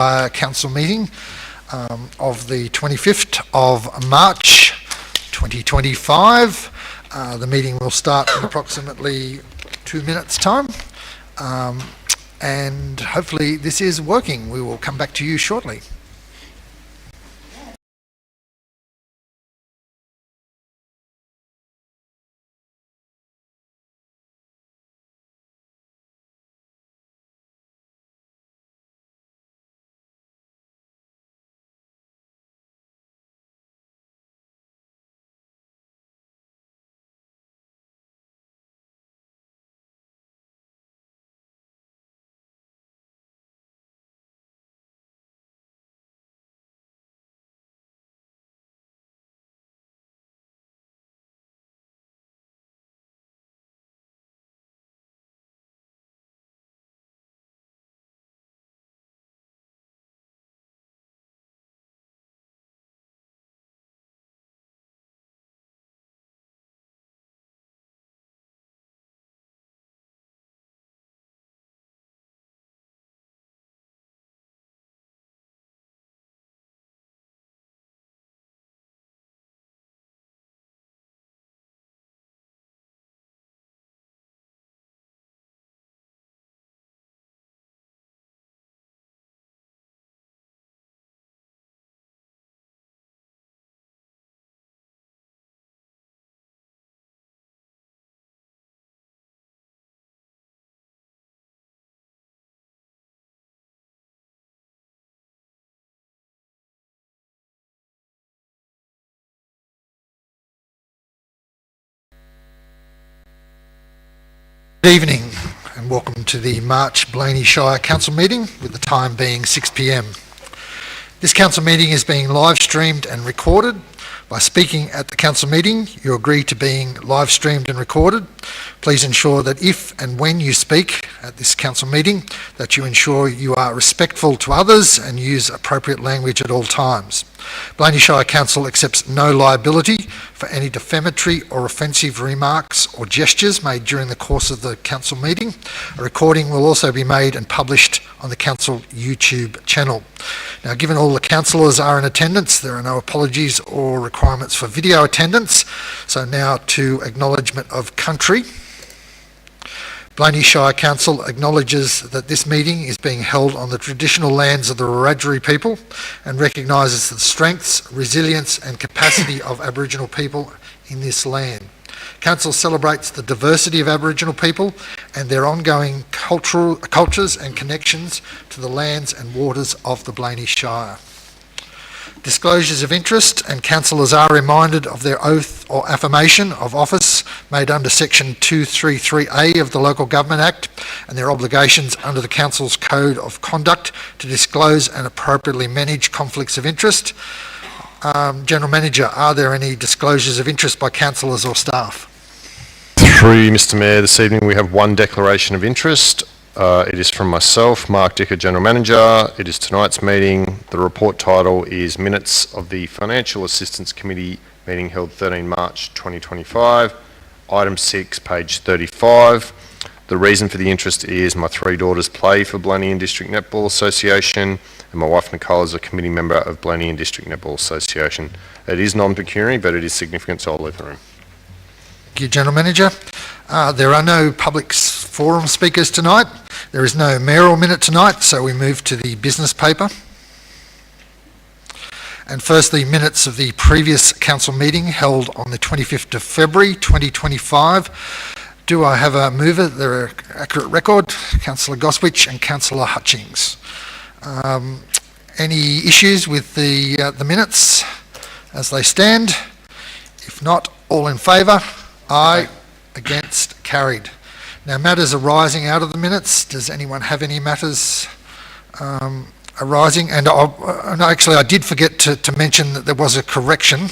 Council meeting of the 25th of March 2025. The meeting will start in approximately 2 minutes' time, and hopefully this is working. We will come back to you shortly. Good evening and welcome to the March Blayney Shire Council meeting, with the time being 6 p.m. This council meeting is being live streamed and recorded. By speaking at the council meeting, you agree to being live streamed and recorded. Please ensure that if and when you speak at this council meeting, that you ensure you are respectful to others and use appropriate language at all times. Blayney Shire Council accepts no liability for any defamatory or offensive remarks or gestures made during the course of the council meeting. A recording will also be made and published on the council YouTube channel. Now, given all the councillors are in attendance, there are no apologies or requirements for video attendance. So now to acknowledgement of country. Blayney Shire Council acknowledges that this meeting is being held on the traditional lands of the Wiradjuri people and recognises the strengths, resilience and capacity of Aboriginal people in this land. Council celebrates the diversity of Aboriginal people and their ongoing cultures and connections to the lands and waters of the Blayney Shire. Disclosures of interest, and councillors are reminded of their oath or affirmation of office made under section 233A of the Local Government Act and their obligations under the council's code of conduct to disclose and appropriately manage conflicts of interest. General Manager, are there any disclosures of interest by councillors or staff? Through Mr Mayor, this evening we have one declaration of interest. It is from myself, Mark Dicker, General Manager. It is tonight's meeting. The report title is Minutes of the Financial Assistance Committee meeting held 13 March 2025. Item 6, page 35. The reason for the interest is my 3 daughters play for Blayney and District Netball Association, and my wife Nicole is a committee member of Blayney and District Netball Association. It is non-pecuniary, but it is significant, so I'll leave the room. Thank you, General Manager. There are no public forum speakers tonight. There is no mayoral minute tonight, so we move to the business paper. And first, the minutes of the previous council meeting held on the 25th of February 2025. Do I have a mover? They're an accurate record. Councillor Goswich and Councillor Hutchings. Any issues with the minutes as they stand? If not, all in favour? Aye. Against? Carried. Now, matters arising out of the minutes. Does anyone have any matters arising? And actually, I did forget to mention that there was a correction.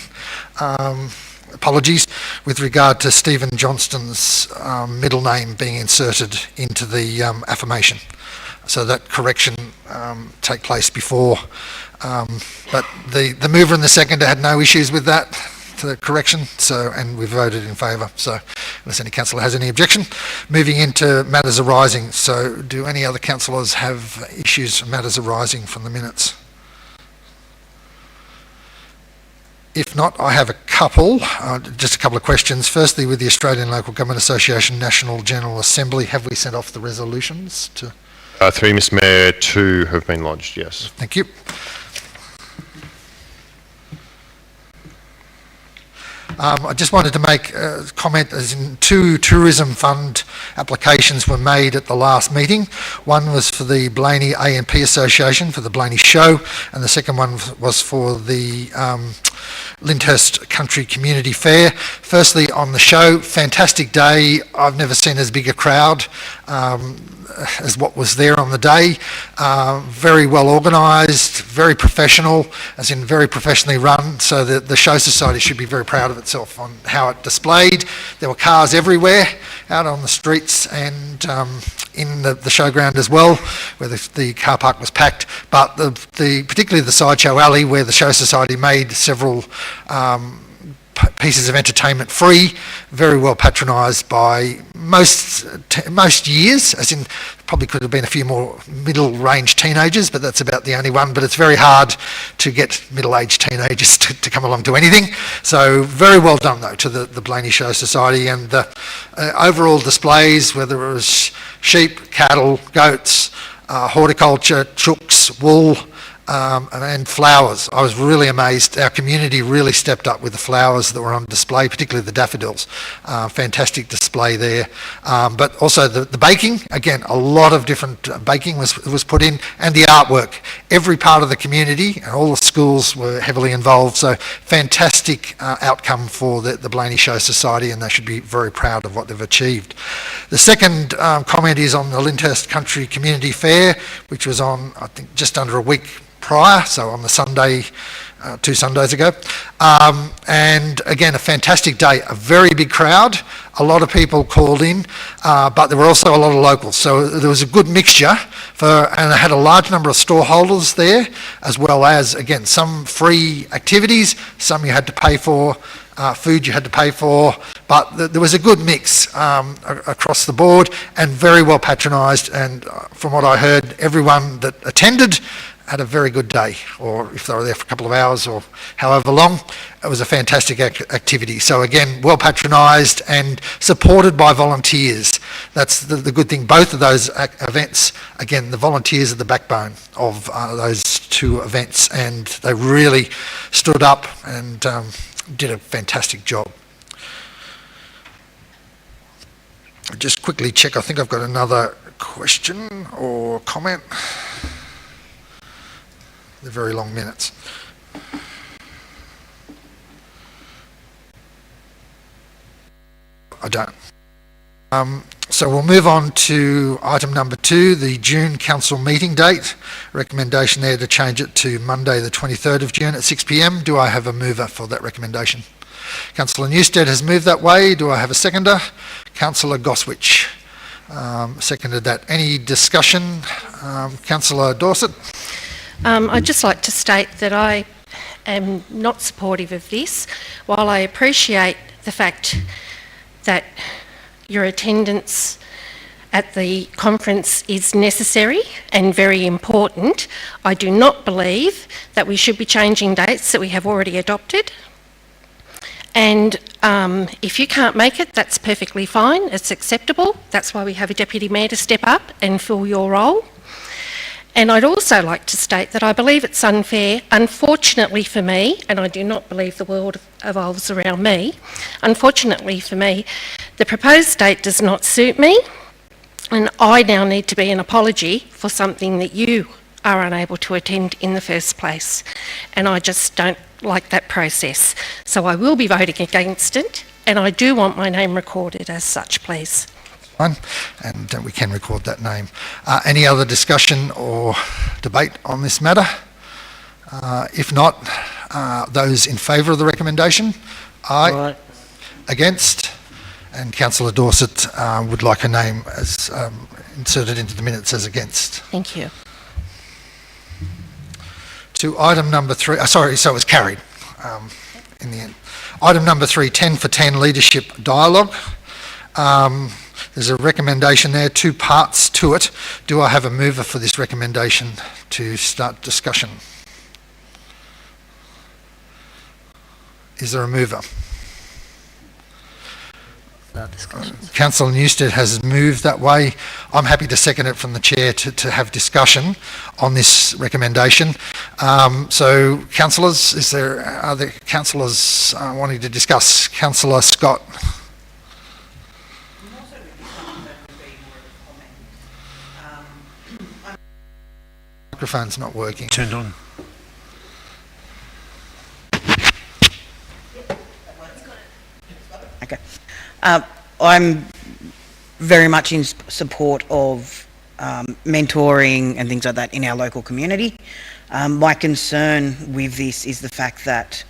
Apologies, with regard to Stephen Johnston's middle name being inserted into the affirmation. So that correction take place before. But the mover and the seconder had no issues with that. to the correction, and we voted in favour. So unless any councillor has any objection. Moving into matters arising. So do any other councillors have issues, matters arising from the minutes? If not, I have a couple, just a couple of questions. Firstly, with the Australian Local Government Association National General Assembly, have we sent off the resolutions to... 3, Mr Mayor, 2 have been lodged, yes. Thank you. I just wanted to make a comment, as in 2 tourism fund applications were made at the last meeting. One was for the Blayney A&P Association for the Blayney Show, and the second one was for the Lyndhurst Country Community Fair. Firstly, on the show, fantastic day. I've never seen as big a crowd as what was there on the day. Very well organised, very professional, as in very professionally run, so the Show Society should be very proud of itself on how it displayed. There were cars everywhere out on the streets and in the showground as well, where the car park was packed, but particularly the sideshow alley, where the Show Society made several pieces of entertainment free, very well patronised by most years, as in probably could have been a few more middle-range teenagers, but that's about the only one. But it's very hard to get middle-aged teenagers to come along to anything. So very well done, though, to the Blayney Show Society, and the overall displays, whether it was sheep, cattle, goats, horticulture, chooks, wool, and flowers. I was really amazed. Our community really stepped up with the flowers that were on display, particularly the daffodils. Fantastic display there. But also the baking, again, a lot of different baking was put in, and the artwork. Every part of the community and all the schools were heavily involved, so fantastic outcome for the Blayney Show Society, and they should be very proud of what they've achieved. The second comment is on the Lyndhurst Country Community Fair, which was on, I think, just under a week prior, so on the Sunday, 2 Sundays ago. And again, a fantastic day, a very big crowd, a lot of people called in, but there were also a lot of locals. So there was a good mixture, and I had a large number of store holders there, as well as, again, some free activities, some you had to pay for, food you had to pay for, but there was a good mix across the board and very well patronised, and from what I heard, everyone that attended had a very good day, or if they were there for a couple of hours or however long, it was a fantastic activity. So again, well patronised and supported by volunteers. That's the good thing. Both of those events, again, the volunteers are the backbone of those 2 events, and they really stood up and did a fantastic job. I'll just quickly check. I think I've got another question or comment. They're very long minutes. I don't. So we'll move on to item number 2, the June Council meeting date. Recommendation there to change it to Monday the 23rd of June at 6 p.m. Do I have a mover for that recommendation? Councillor Newstead has moved that way. Do I have a seconder? Councillor Goswich seconded that. Any discussion? Councillor Dorset? I'd just like to state that I am not supportive of this. While I appreciate the fact that your attendance at the conference is necessary and very important, I do not believe that we should be changing dates that we have already adopted. And if you can't make it, that's perfectly fine, it's acceptable. That's why we have a Deputy Mayor to step up and fill your role. And I'd also like to state that I believe it's unfair, unfortunately for me, and I do not believe the world evolves around me, unfortunately for me, the proposed date does not suit me, and I now need to be an apology for something that you are unable to attend in the first place. And I just don't like that process. So I will be voting against it, and I do want my name recorded as such, please. And we can record that name. Any other discussion or debate on this matter? If not, those in favour of the recommendation? Aye. Aye. Against? And Councillor Dorset would like her name as inserted into the minutes as against. Thank you. To item number 3, so it was carried in the end. Item number 3, 10 for 10 leadership dialogue. There's a recommendation there, 2 parts to it. Do I have a mover for this recommendation to start discussion? Is there a mover? Councillor Newstead has moved that way. I'm happy to second it from the chair to have discussion on this recommendation. So, councillors, are there councillors wanting to discuss? Councillor Scott. Microphone's not working. Turned on. Okay. I'm very much in support of mentoring and things like that in our local community. My concern with this is the fact that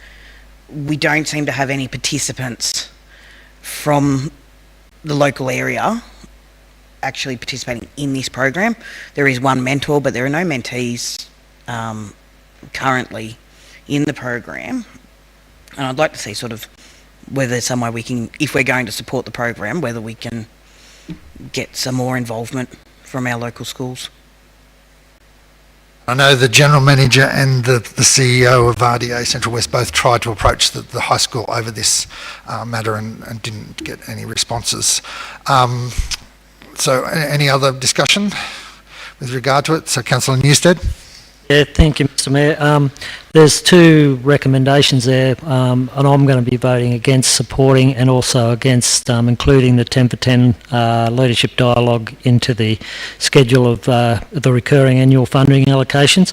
we don't seem to have any participants from the local area actually participating in this program. There is one mentor, but there are no mentees currently in the program. And I'd like to see sort of whether there's some way we can, if we're going to support the program, whether we can get some more involvement from our local schools. I know the General Manager and the CEO of RDA Central West both tried to approach the high school over this matter and didn't get any responses. So any other discussion with regard to it? So Councillor Newstead. Yeah, thank you, Mr Mayor. There's 2 recommendations there, and I'm going to be voting against supporting and also against including the 10 for 10 leadership dialogue into the schedule of the recurring annual funding allocations.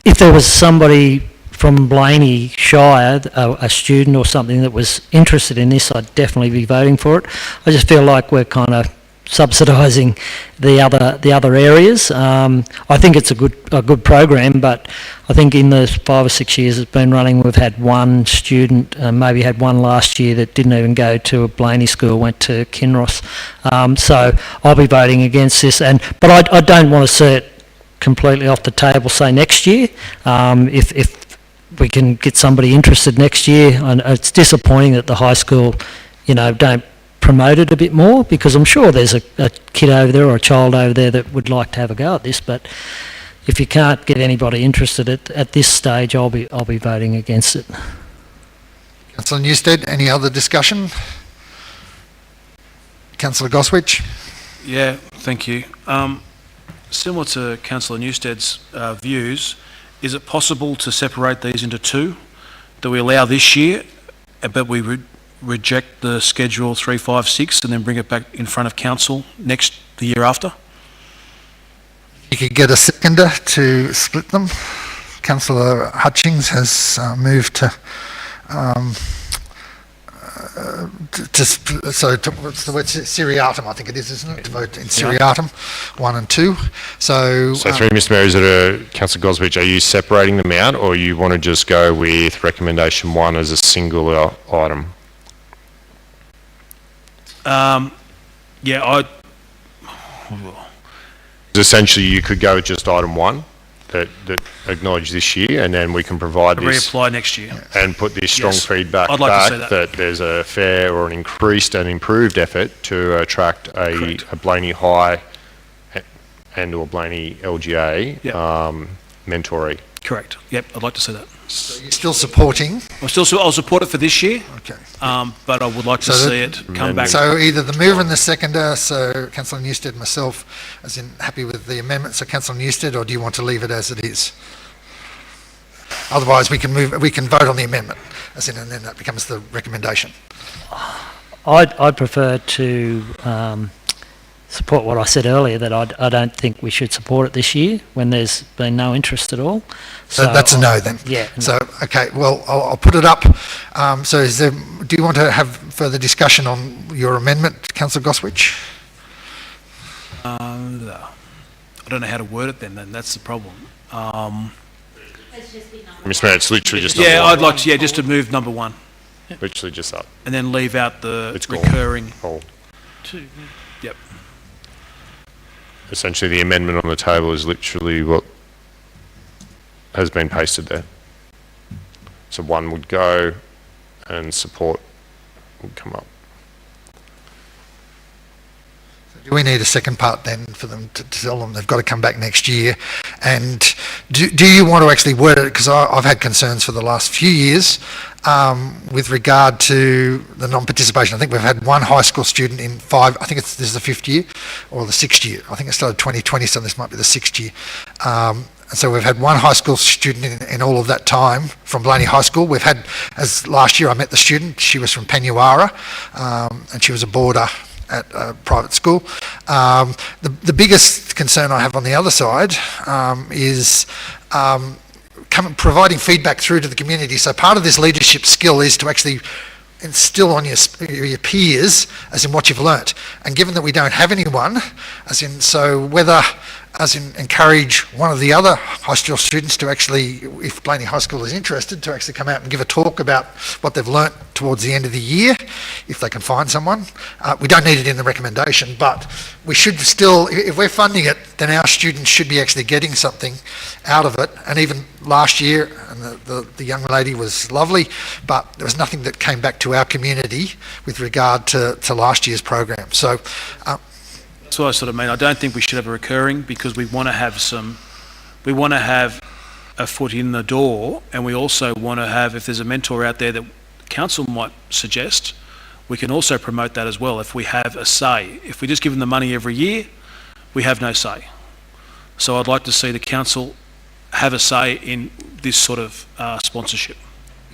If there was somebody from Blayney Shire, a student or something that was interested in this, I'd definitely be voting for it. I just feel like we're kind of subsidising the other areas. I think it's a good program, but I think in the 5 or 6 years it's been running, we've had one student, maybe had one last year that didn't even go to a Blayney school, went to Kinross. So I'll be voting against this, but I don't want to see it completely off the table, say next year. If we can get somebody interested next year, and it's disappointing that the high school, don't promote it a bit more, because I'm sure there's a kid over there or a child over there that would like to have a go at this. But if you can't get anybody interested at this stage, I'll be voting against it. Councillor Newstead, any other discussion? Councillor Goswich. Yeah, thank you. Similar to Councillor Newstead's views, is it possible to separate these into 2 that we allow this year, but we reject the schedule 3, 5, 6 and then bring it back in front of council the year after? You could get a seconder to split them. Councillor Hutchings has moved to what's the word? Seriatim, I think it is, isn't it? To vote in seriatim, 1 and 2. So through Mr Mayor, is it Councillor Goswich, are you separating them out, or you want to just go with recommendation 1 as a singular item? Essentially, you could go with just item 1 that acknowledge this year, and then we can provide this Reapply next year. and put this strong feedback I'd like to back see that. there's a fair or an increased and improved effort to attract a Blayney High and or Blayney LGA mentoree. Correct. Yep, I'd like to see that. So you're still supporting? I'll support it for this year. Okay. But I would like to see it come back. So either the mover and the seconder, so Councillor Newstead and myself, as in happy with the amendment, so Councillor Newstead, or do you want to leave it as it is? Otherwise, we can vote on the amendment, as in, and then that becomes the recommendation. I'd prefer to support what I said earlier, that I don't think we should support it this year when there's been no interest at all. So that's a no then? Yeah. No. So, okay, well, I'll put it up. So do you want to have further discussion on your amendment, Councillor Goswich? I don't know how to word it then, that's the problem. Mr Mayor, it's literally just Yeah, number 1. I'd like to, just to move number 1 Literally just up. and then leave out the It's gone. recurring. Oh. 2. Yep. Essentially, the amendment on the table is literally what has been pasted there. So one would go and support would come up. Do we need a second part then for them to tell them they've got to come back next year? And do you want to actually word it, because I've had concerns for the last few years with regard to the non-participation. I think we've had one high school student in this is the 5th year or the 6th year. I think it started 2020, so this might be the 6th year. And so we've had one high school student in all of that time from Blayney High School. We've had, as last year I met the student, she was from Penuara, and she was a boarder at a private school. The biggest concern I have on the other side is providing feedback through to the community. So part of this leadership skill is to actually instill on your peers as in what you've learnt. And given that we don't have anyone, as in, so whether as in encourage one of the other high school students to actually, if Blayney High School is interested, to actually come out and give a talk about what they've learnt towards the end of the year, if they can find someone. We don't need it in the recommendation, but we should still, if we're funding it, then our students should be actually getting something out of it. And even last year, and the young lady was lovely, but there was nothing that came back to our community with regard to last year's program. So That's what I sort of mean. I don't think we should have a recurring, because we want to have a foot in the door, and we also want to have, if there's a mentor out there that council might suggest, we can also promote that as well if we have a say. If we just give them the money every year, we have no say. So I'd like to see the council have a say in this sort of sponsorship.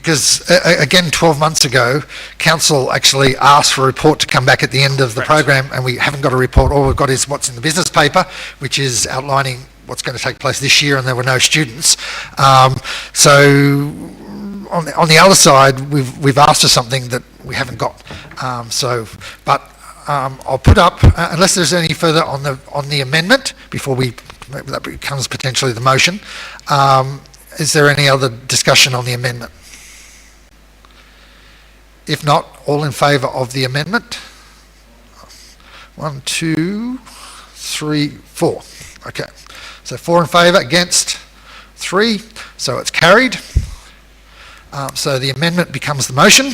because again, 12 months ago, council actually asked for a report to come back at the end of the program, and we haven't got a report. All we've got is what's in the business paper, which is outlining what's going to take place this year, and there were no students. So on the other side, we've asked for something that we haven't got. I'll put up, unless there's any further on the amendment before that becomes potentially the motion. Is there any other discussion on the amendment? If not, all in favour of the amendment? 1, 2, 3, 4. Okay. So 4 in favour, against 3. So it's carried. So the amendment becomes the motion.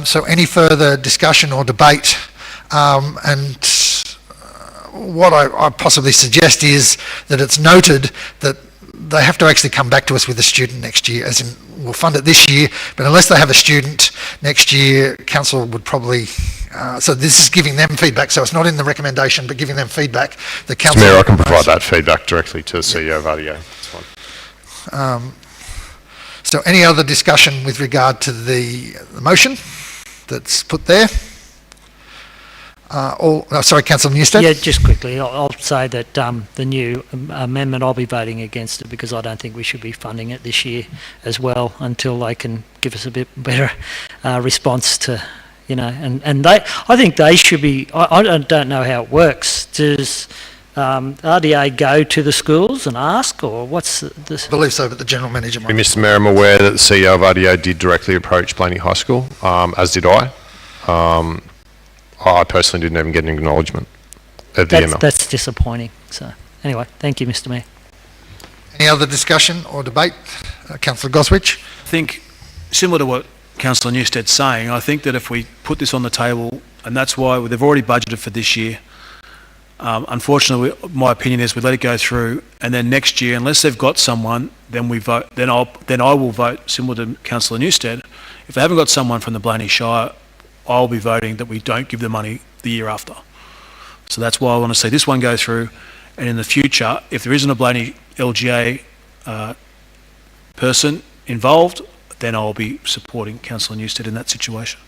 So any further discussion or debate? What I possibly suggest is that it's noted that they have to actually come back to us with a student next year, as in we'll fund it this year, but unless they have a student next year, council would probably, so this is giving them feedback, so it's not in the recommendation, but giving them feedback. The council. Mayor, I can provide that feedback directly to the CEO of RDA. That's fine. So any other discussion with regard to the motion that's put there? Councillor Newstead? Yeah, just quickly, I'll say that the new amendment, I'll be voting against it because I don't think we should be funding it this year as well until they can give us a bit better response to, and I think they should be, I don't know how it works. Does RDA go to the schools and ask, or what's the... I believe so, but the General Manager might... Mr Mayor, I'm aware that the CEO of RDA did directly approach Blayney High School, as did I. I personally didn't even get an acknowledgement of the email. That's disappointing. So anyway, thank you, Mr Mayor. Any other discussion or debate? Councillor Goswich? I think, similar to what Councillor Newstead's saying, I think that if we put this on the table, and that's why they've already budgeted for this year, unfortunately, my opinion is we let it go through, and then next year, unless they've got someone, then we vote. Then I will vote similar to Councillor Newstead. If they haven't got someone from the Blayney Shire, I'll be voting that we don't give the money the year after. So that's why I want to see this one go through, and in the future, if there isn't a Blayney LGA person involved, then I'll be supporting Councillor Newstead in that situation.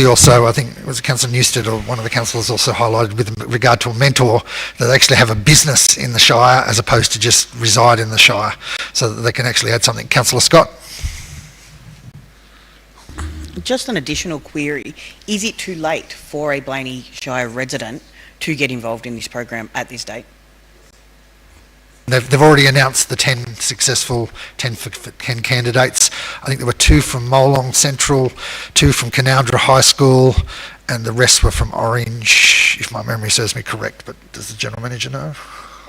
Also, I think it was Councillor Newstead or one of the councillors also highlighted with regard to a mentor that they actually have a business in the Shire as opposed to just reside in the Shire, so that they can actually add something. Councillor Scott? Just an additional query. Is it too late for a Blayney Shire resident to get involved in this program at this date? They've already announced the 10 candidates. I think there were 2 from Molong Central, 2 from Canowdra High School, and the rest were from Orange, if my memory serves me correct. But does the General Manager know?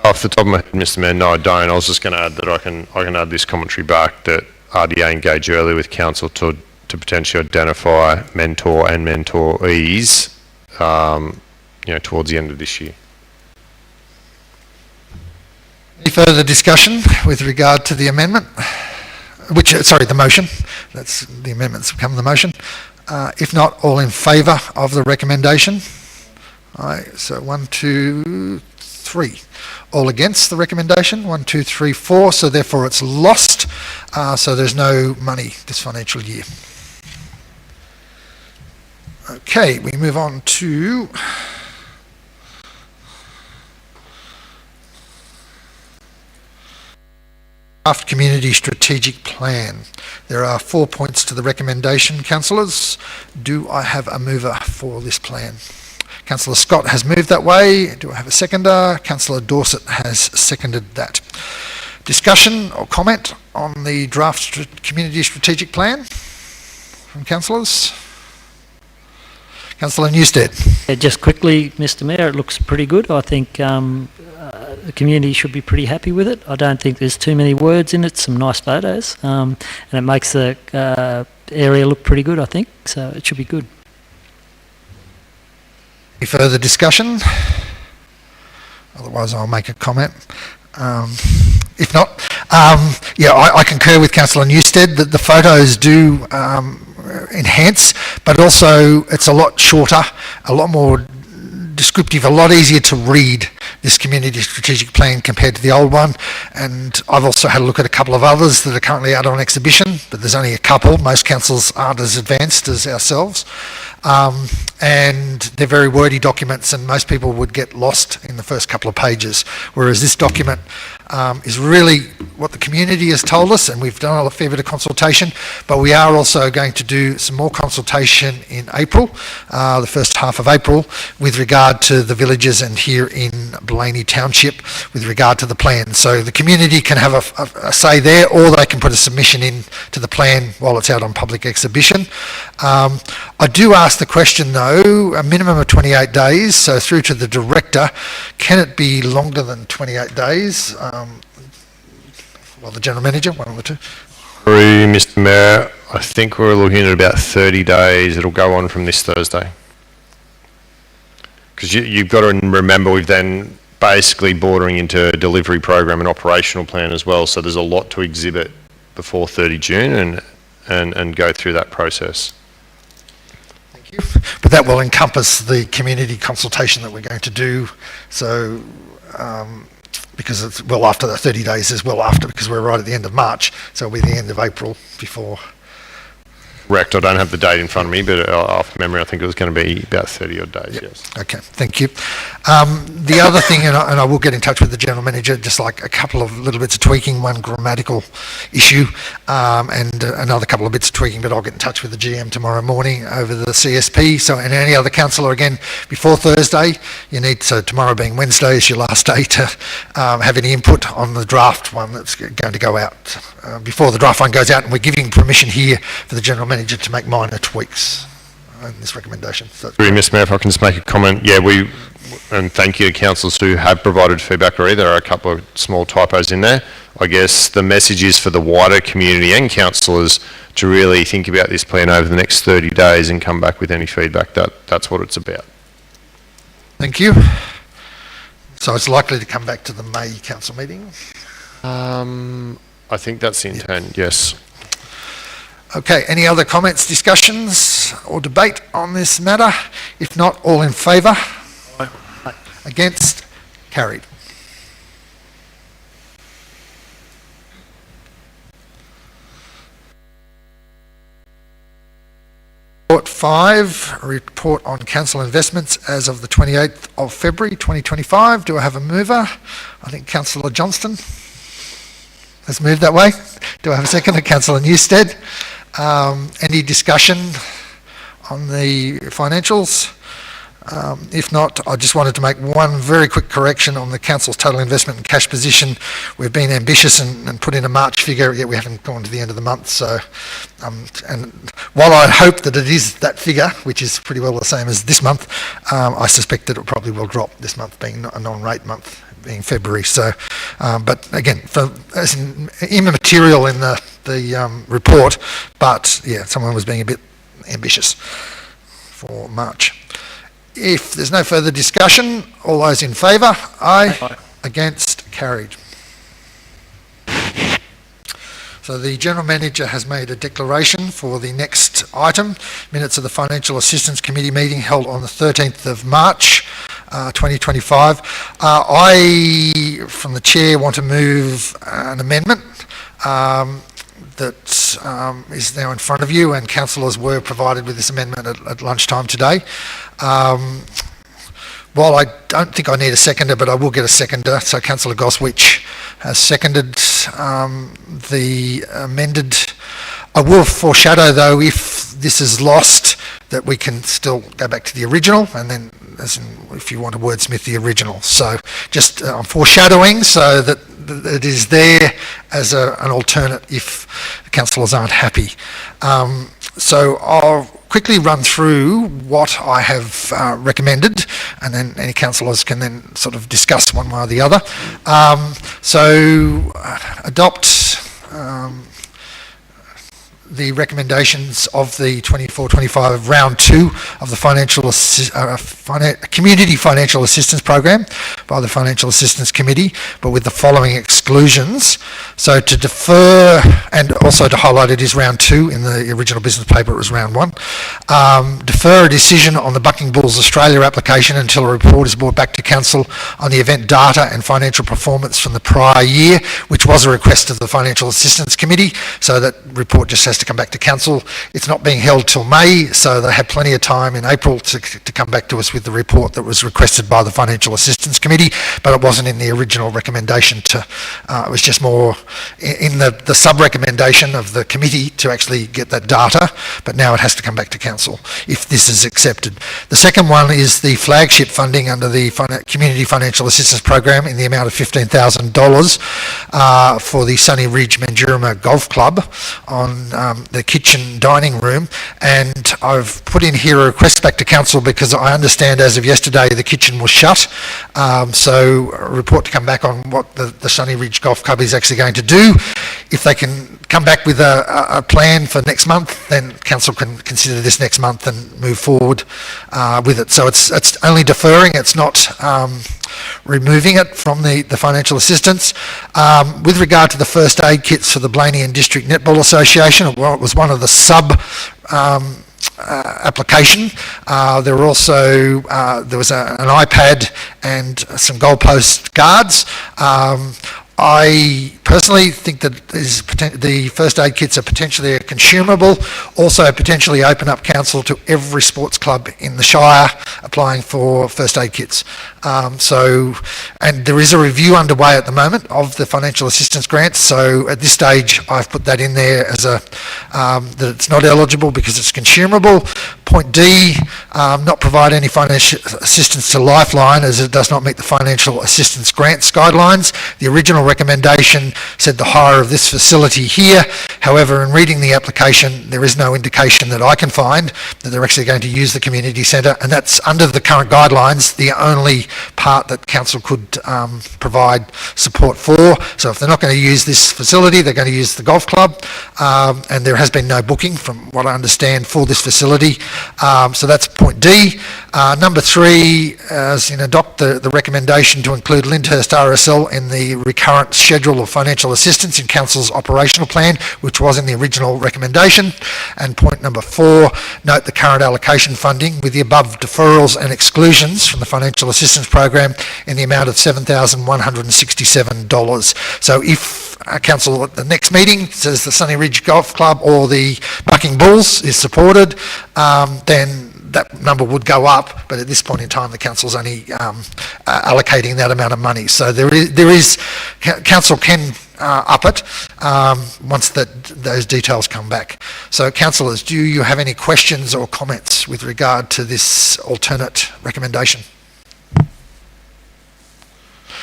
Off the top of my head, Mr Mayor, no, I don't. I was just going to add that I can add this commentary back that RDA engage early with council to potentially identify mentor and mentorees, towards the end of this year. Any further discussion with regard to the amendment? The motion. That's the amendments become the motion. If not, all in favour of the recommendation? Aye, so 1, 2, 3. All against the recommendation? 1, 2, 3, 4. So therefore it's lost. So there's no money this financial year. Okay, we move on to draft community strategic plan. There are 4 points to the recommendation, councillors. Do I have a mover for this plan? Councillor Scott has moved that way. Do I have a seconder? Councillor Dorset has seconded that. Discussion or comment on the draft community strategic plan from councillors? Councillor Newstead. Just quickly, Mr Mayor, it looks pretty good. I think the community should be pretty happy with it. I don't think there's too many words in it, some nice photos, and it makes the area look pretty good, I think, so it should be good. Any further discussion? Otherwise I'll make a comment. If not, I concur with Councillor Newstead that the photos do enhance, but also it's a lot shorter, a lot more descriptive, a lot easier to read, this community strategic plan compared to the old one. And I've also had a look at a couple of others that are currently out on exhibition, but there's only a couple. Most councils aren't as advanced as ourselves. And they're very wordy documents, and most people would get lost in the first couple of pages, whereas this document is really what the community has told us, and we've done a fair bit of consultation, but we are also going to do some more consultation in April, the first half of April, with regard to the villages and here in Blayney Township with regard to the plan. So the community can have a say there, or they can put a submission in to the plan while it's out on public exhibition. I do ask the question though, a minimum of 28 days, so through to the director, can it be longer than 28 days? The General Manager, one of the two. Through Mr Mayor, I think we're looking at about 30 days. It'll go on from this Thursday. Because you've got to remember we've then basically bordering into a delivery program and operational plan as well, so there's a lot to exhibit before 30 June and go through that process. Thank you. But that will encompass the community consultation that we're going to do, so because it's well after the 30 days is well after, because we're right at the end of March, so it'll be the end of April before. Correct, I don't have the date in front of me, but off memory I think it was going to be about 30 odd days, yes. Okay, thank you. The other thing, and I will get in touch with the General Manager, just like a couple of little bits of tweaking, one grammatical issue, and another couple of bits of tweaking, but I'll get in touch with the GM tomorrow morning over the CSP. So, and any other councillor, again, before Thursday, you need, so tomorrow being Wednesday is your last day to have any input on the draft one that's going to go out before the draft one goes out, and we're giving permission here for the General Manager to make minor tweaks in this recommendation. So, Mr Mayor, if I can just make a comment. Yeah, and thank you to councillors who have provided feedback already. There are a couple of small typos in there. I guess the message is for the wider community and councillors to really think about this plan over the next 30 days and come back with any feedback. That's what it's about. thank you. So it's likely to come back to the May council meeting? I think that's the intent, yes. Okay, any other comments, discussions or debate on this matter? If not, all in favour? Aye. Against? Carried. Report 5, report on council investments as of the 28th of February 2025. Do I have a mover? I think Councillor Johnston has moved that way. Do I have a second? Councillor Newstead. Any discussion on the financials? If not, I just wanted to make one very quick correction on the council's total investment and cash position. We've been ambitious and put in a March figure, yet we haven't gone to the end of the month. So, and while I hope that it is that figure, which is pretty well the same as this month, I suspect that it probably will drop this month, being a non-rate month, being February. So, but again, as immaterial in the the report, but yeah, someone was being a bit ambitious for March. If there's no further discussion, all those in favour? Aye. Aye. Against? Carried. So the General Manager has made a declaration for the next item, minutes of the Financial Assistance Committee meeting held on the 13th of March 2025. I, from the Chair, want to move an amendment that is now in front of you, and councillors were provided with this amendment at lunchtime today. While I don't think I need a seconder, but I will get a seconder, so Councillor Goswich has seconded the amended. I will foreshadow, though, if this is lost, that we can still go back to the original, and then, as in, if you want to wordsmith the original. So just foreshadowing so that it is there as an alternate if councillors aren't happy. So I'll quickly run through what I have recommended, and then any councillors can then sort of discuss one way or the other. Adopt the recommendations of the 24-25 round 2 of the Community Financial Assistance Program by the Financial Assistance Committee, but with the following exclusions. So to defer, and also to highlight, it is round 2. In the original business paper it was round 1. Defer a decision on the Bucking Bulls Australia application until a report is brought back to Council on the event data and financial performance from the prior year, which was a request of the Financial Assistance Committee, so that report just has to come back to Council. It's not being held till May, so they have plenty of time in April to come back to us with the report that was requested by the Financial Assistance Committee, but it wasn't in the original recommendation. It was just more in the sub-recommendation of the committee to actually get that data, but now it has to come back to Council if this is accepted. The second one is the flagship funding under the Community Financial Assistance Program in the amount of $15,000 for the Sunny Ridge Mandurama Golf Club on the kitchen dining room, and I've put in here a request back to Council because I understand as of yesterday the kitchen was shut, so a report to come back on what the Sunny Ridge Golf Club is actually going to do. If they can come back with a plan for next month, then Council can consider this next month and move forward with it. So it's only deferring, it's not removing it from the financial assistance. With regard to the first aid kits for the Blayney and District Netball Association, it was one of the sub application. There were also there was an iPad and some goalpost guards. I personally think that the first aid kits are potentially a consumable, also potentially open up Council to every sports club in the Shire applying for first aid kits. And there is a review underway at the moment of the financial assistance grants, so at this stage I've put that in there as that it's not eligible because it's consumable. Point D, not provide any financial assistance to Lifeline as it does not meet the financial assistance grants guidelines. The original recommendation said the hire of this facility here. However, in reading the application, there is no indication that I can find that they're actually going to use the community centre, and that's under the current guidelines the only part that Council could provide support for. So if they're not going to use this facility, they're going to use the golf club, and there has been no booking from what I understand for this facility. So that's point D. Number 3, as in adopt the recommendation to include Lyndhurst RSL in the recurrent schedule of financial assistance in Council's operational plan, which was in the original recommendation. And point number 4, note the current allocation funding with the above deferrals and exclusions from the financial assistance program in the amount of $7,167. So if Council at the next meeting says the Sunny Ridge Golf Club or the Bucking Bulls is supported, then that number would go up, but at this point in time the Council's only allocating that amount of money. So there is Council can up it once those details come back. So councillors, do you have any questions or comments with regard to this alternate recommendation?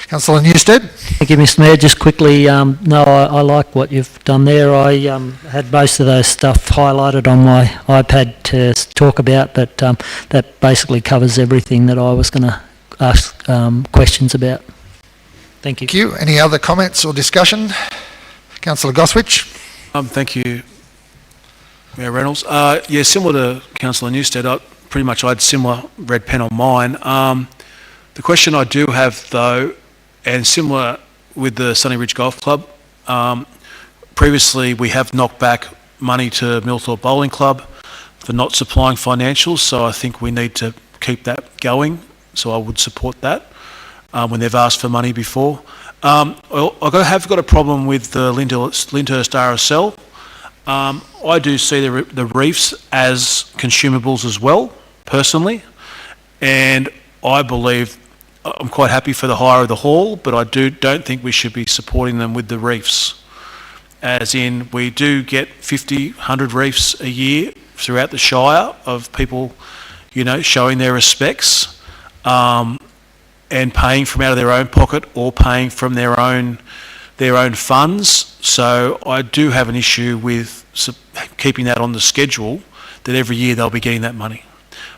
Councillor Newstead? Thank you, Mr Mayor. Just quickly, no, I like what you've done there. I had most of those stuff highlighted on my iPad to talk about, but that basically covers everything that I was going to ask questions about. Thank you. Thank you. Any other comments or discussion? Councillor Goswich? Thank you, Mayor Reynolds. Yeah, similar to Councillor Newstead, I had similar red pen on mine. The question I do have, though, and similar with the Sunny Ridge Golf Club, previously we have knocked back money to Millthorpe Bowling Club for not supplying financials, so I think we need to keep that going, so I would support that when they've asked for money before. I have got a problem with the Lyndhurst RSL. I do see the reefs as consumables as well, personally, and I believe I'm quite happy for the hire of the hall, but I don't think we should be supporting them with the reefs. As in, we do get 50, 100 reefs a year throughout the Shire of people, showing their respects and paying from out of their own pocket or paying from their own funds. So I do have an issue with keeping that on the schedule, that every year they'll be getting that money.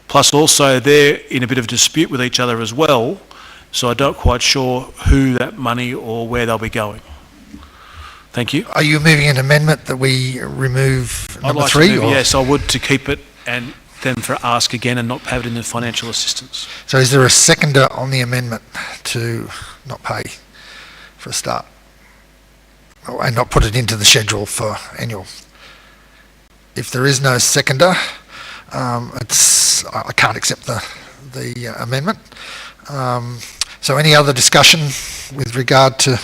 Plus also they're in a bit of dispute with each other as well, so I'm not quite sure who that money or where they'll be going. Thank you. Are you moving an amendment that we remove I'd number like 3? to move, or- yes, I would, to keep it and then for ask again and not have it in the financial assistance. So is there a seconder on the amendment to not pay for a start? And not put it into the schedule for annual? If there is no seconder, I can't accept the amendment. So any other discussion with regard to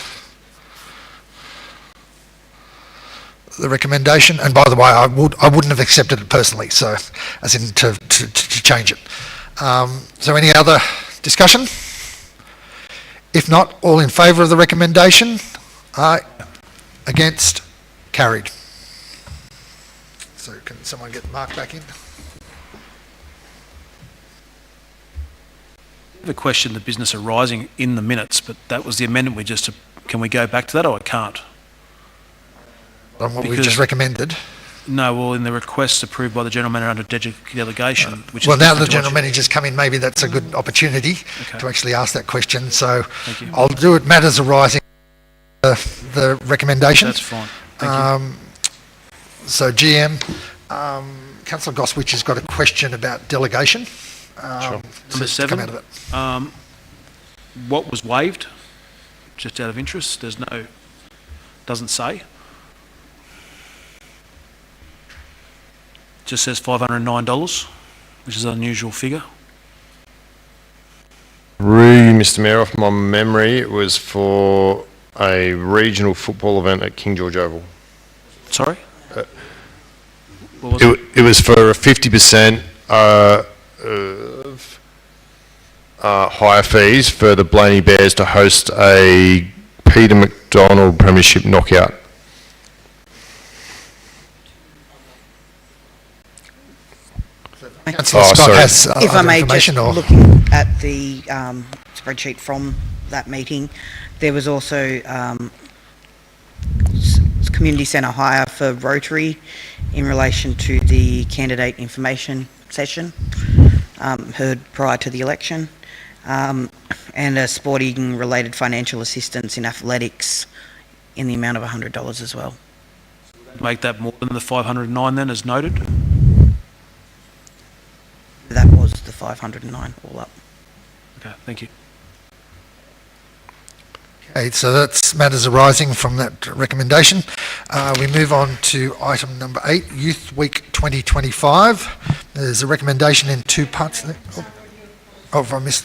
the recommendation? And by the way, I wouldn't have accepted it personally, so as in to change it. So any other discussion? If not, all in favour of the recommendation? Aye. Against? Carried. So can someone get Mark back in? I have a question, the business arising in the minutes, but that was the amendment can we go back to that, or I can't? On what we've Because- just recommended. No, well, in the requests approved by the General Manager under delegation, which is Well, now the different to General what Manager's come in, maybe that's a good opportunity Okay. to actually ask that question. So Thank you. I'll do it matters arising the recommendation. That's fine. Thank you. So GM, Councillor Goswich has got a question about delegation. Number to 7. come out of it. What was waived? Just out of interest, doesn't say. Just says $509, which is an unusual figure. Mr Mayor, off my memory, it was for a regional football event at King George Oval. Sorry? What was it? It was for a 50% of higher fees for the Blayney Bears to host a Peter McDonald Premiership knockout. Councillor Oh, Scott sorry. has If I other may, just information, or looking at the spreadsheet from that meeting, there was also community centre hire for Rotary in relation to the candidate information session heard prior to the election, and a sporting related financial assistance in athletics in the amount of $100 as well. Make that more than the 509 then, as noted? That was the 509 all up. Okay, thank you. okay, so that's matters arising from that recommendation. We move on to item number 8, Youth Week 2025. There's a recommendation in 2 parts there. I missed.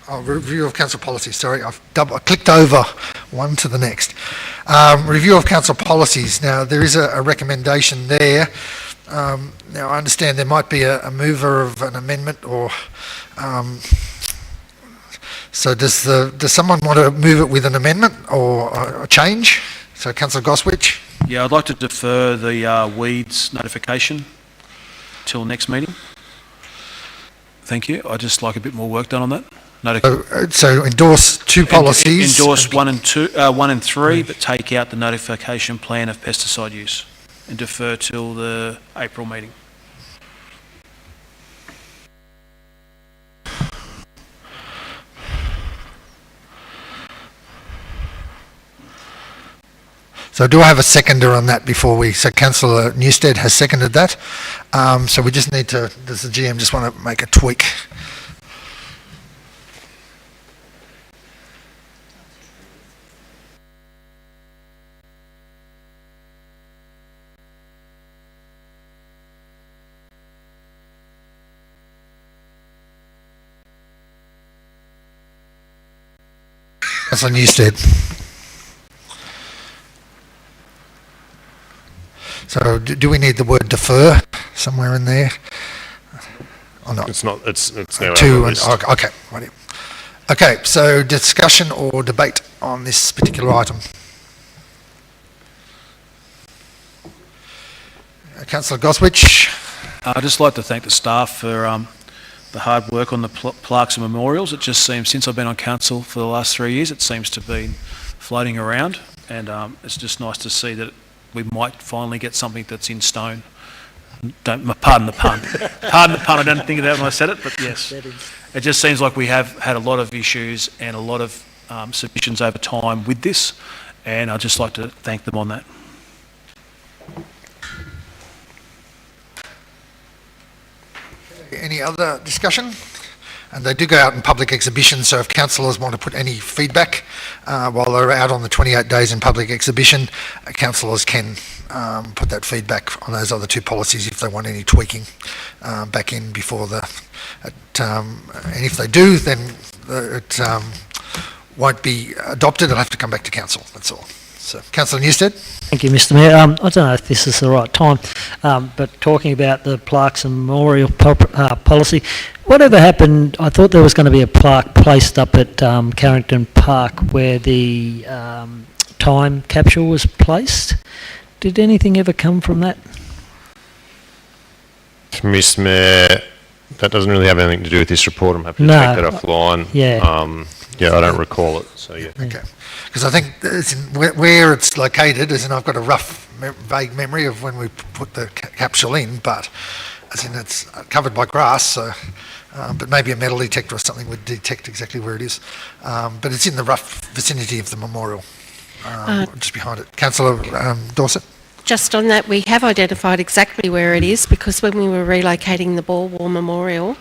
Review of council policies. Sorry, I clicked over one to the next. Review of council policies. Now there is a recommendation there. Now I understand there might be a mover of an amendment, or so does someone want to move it with an amendment or a change? So Councillor Goswich. Yeah, I'd like to defer the weeds notification till next meeting. Thank you. I'd just like a bit more work done on that. So endorse 2 policies. Endorse 1 and 3, but take out the notification plan of pesticide use and defer till the April meeting. So do I have a seconder on that before so councillor Newstead has seconded that. So we just need to, does the GM just want to make a tweak? Councillor Newstead. So do we need the word defer somewhere in there? Or not? It's not, it's now out Two of the and, list. okay, right. Okay, so discussion or debate on this particular item. Councillor Goswich. I'd just like to thank the staff for the hard work on the plaques and memorials. It just seems, since I've been on council for the last 3 years, it seems to be floating around, and it's just nice to see that we might finally get something that's in stone. Pardon the pun. Pardon the pun, I didn't think of that when I said it, but yes. It just seems like we have had a lot of issues and a lot of submissions over time with this, and I'd just like to thank them on that. Any other discussion? And they do go out in public exhibition, so if councillors want to put any feedback while they're out on the 28 days in public exhibition, councillors can put that feedback on those other two policies if they want any tweaking back in before and if they do, then it won't be adopted. It'll have to come back to council, that's all. So, Councillor Newstead. Thank you, Mr Mayor. I don't know if this is the right time, but talking about the plaques and memorial policy, whatever happened, I thought there was going to be a plaque placed up at Carrington Park where the time capsule was placed. Did anything ever come from that? Mr Mayor, that doesn't really have anything to do with this report. I'm happy to No. take that offline. Yeah. Yeah, I don't recall it, so yeah. Okay. Because I think where it's located, as in I've got a rough, vague memory of when we put the capsule in, but as in it's covered by grass, so, but maybe a metal detector or something would detect exactly where it is. But it's in the rough vicinity of the memorial, just behind it. Councillor Dorset? Just on that, we have identified exactly where it is, because when we were relocating the Boer War Memorial,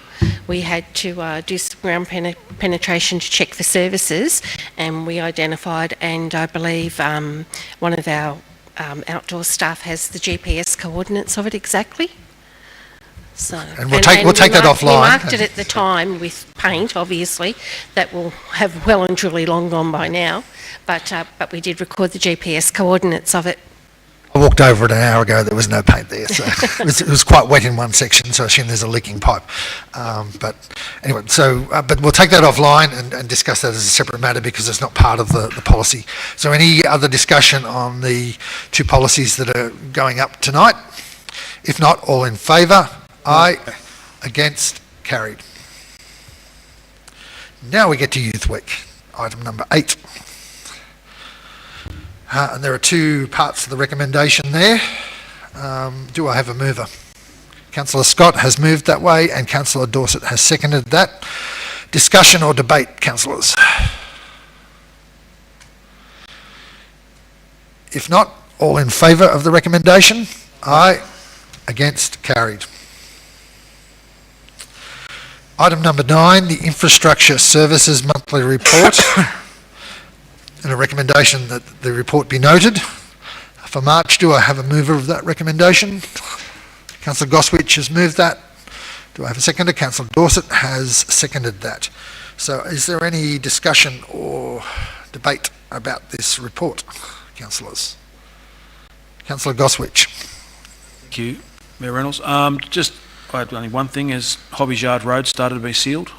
we had to do some ground penetration to check for services, and we identified, and I believe one of our outdoor staff has the GPS coordinates of it exactly. So, And we'll take that offline. We marked it at the time with paint, obviously. That will have well and truly long gone by now, but we did record the GPS coordinates of it. I walked over it an hour ago, there was no paint there, so it was quite wet in one section, so I assume there's a leaking pipe. But anyway, but we'll take that offline and discuss that as a separate matter because it's not part of the policy. So any other discussion on the two policies that are going up tonight? If not, all in favour? Aye. Against? Carried. Now we get to Youth Week, item number 8. And there are two parts of the recommendation there. Do I have a mover? Councillor Scott has moved that way and Councillor Dorset has seconded that. Discussion or debate, councillors? If not, all in favour of the recommendation? Aye. Against? Carried. Item number 9, the Infrastructure Services Monthly Report. And a recommendation that the report be noted. For March, do I have a mover of that recommendation? Councillor Goswich has moved that. Do I have a seconder? Councillor Dorset has seconded that. So is there any discussion or debate about this report, councillors? Councillor Goswich. Thank you, Mayor Reynolds. Just I have only one thing: is Hobbies Yard Road started to be sealed?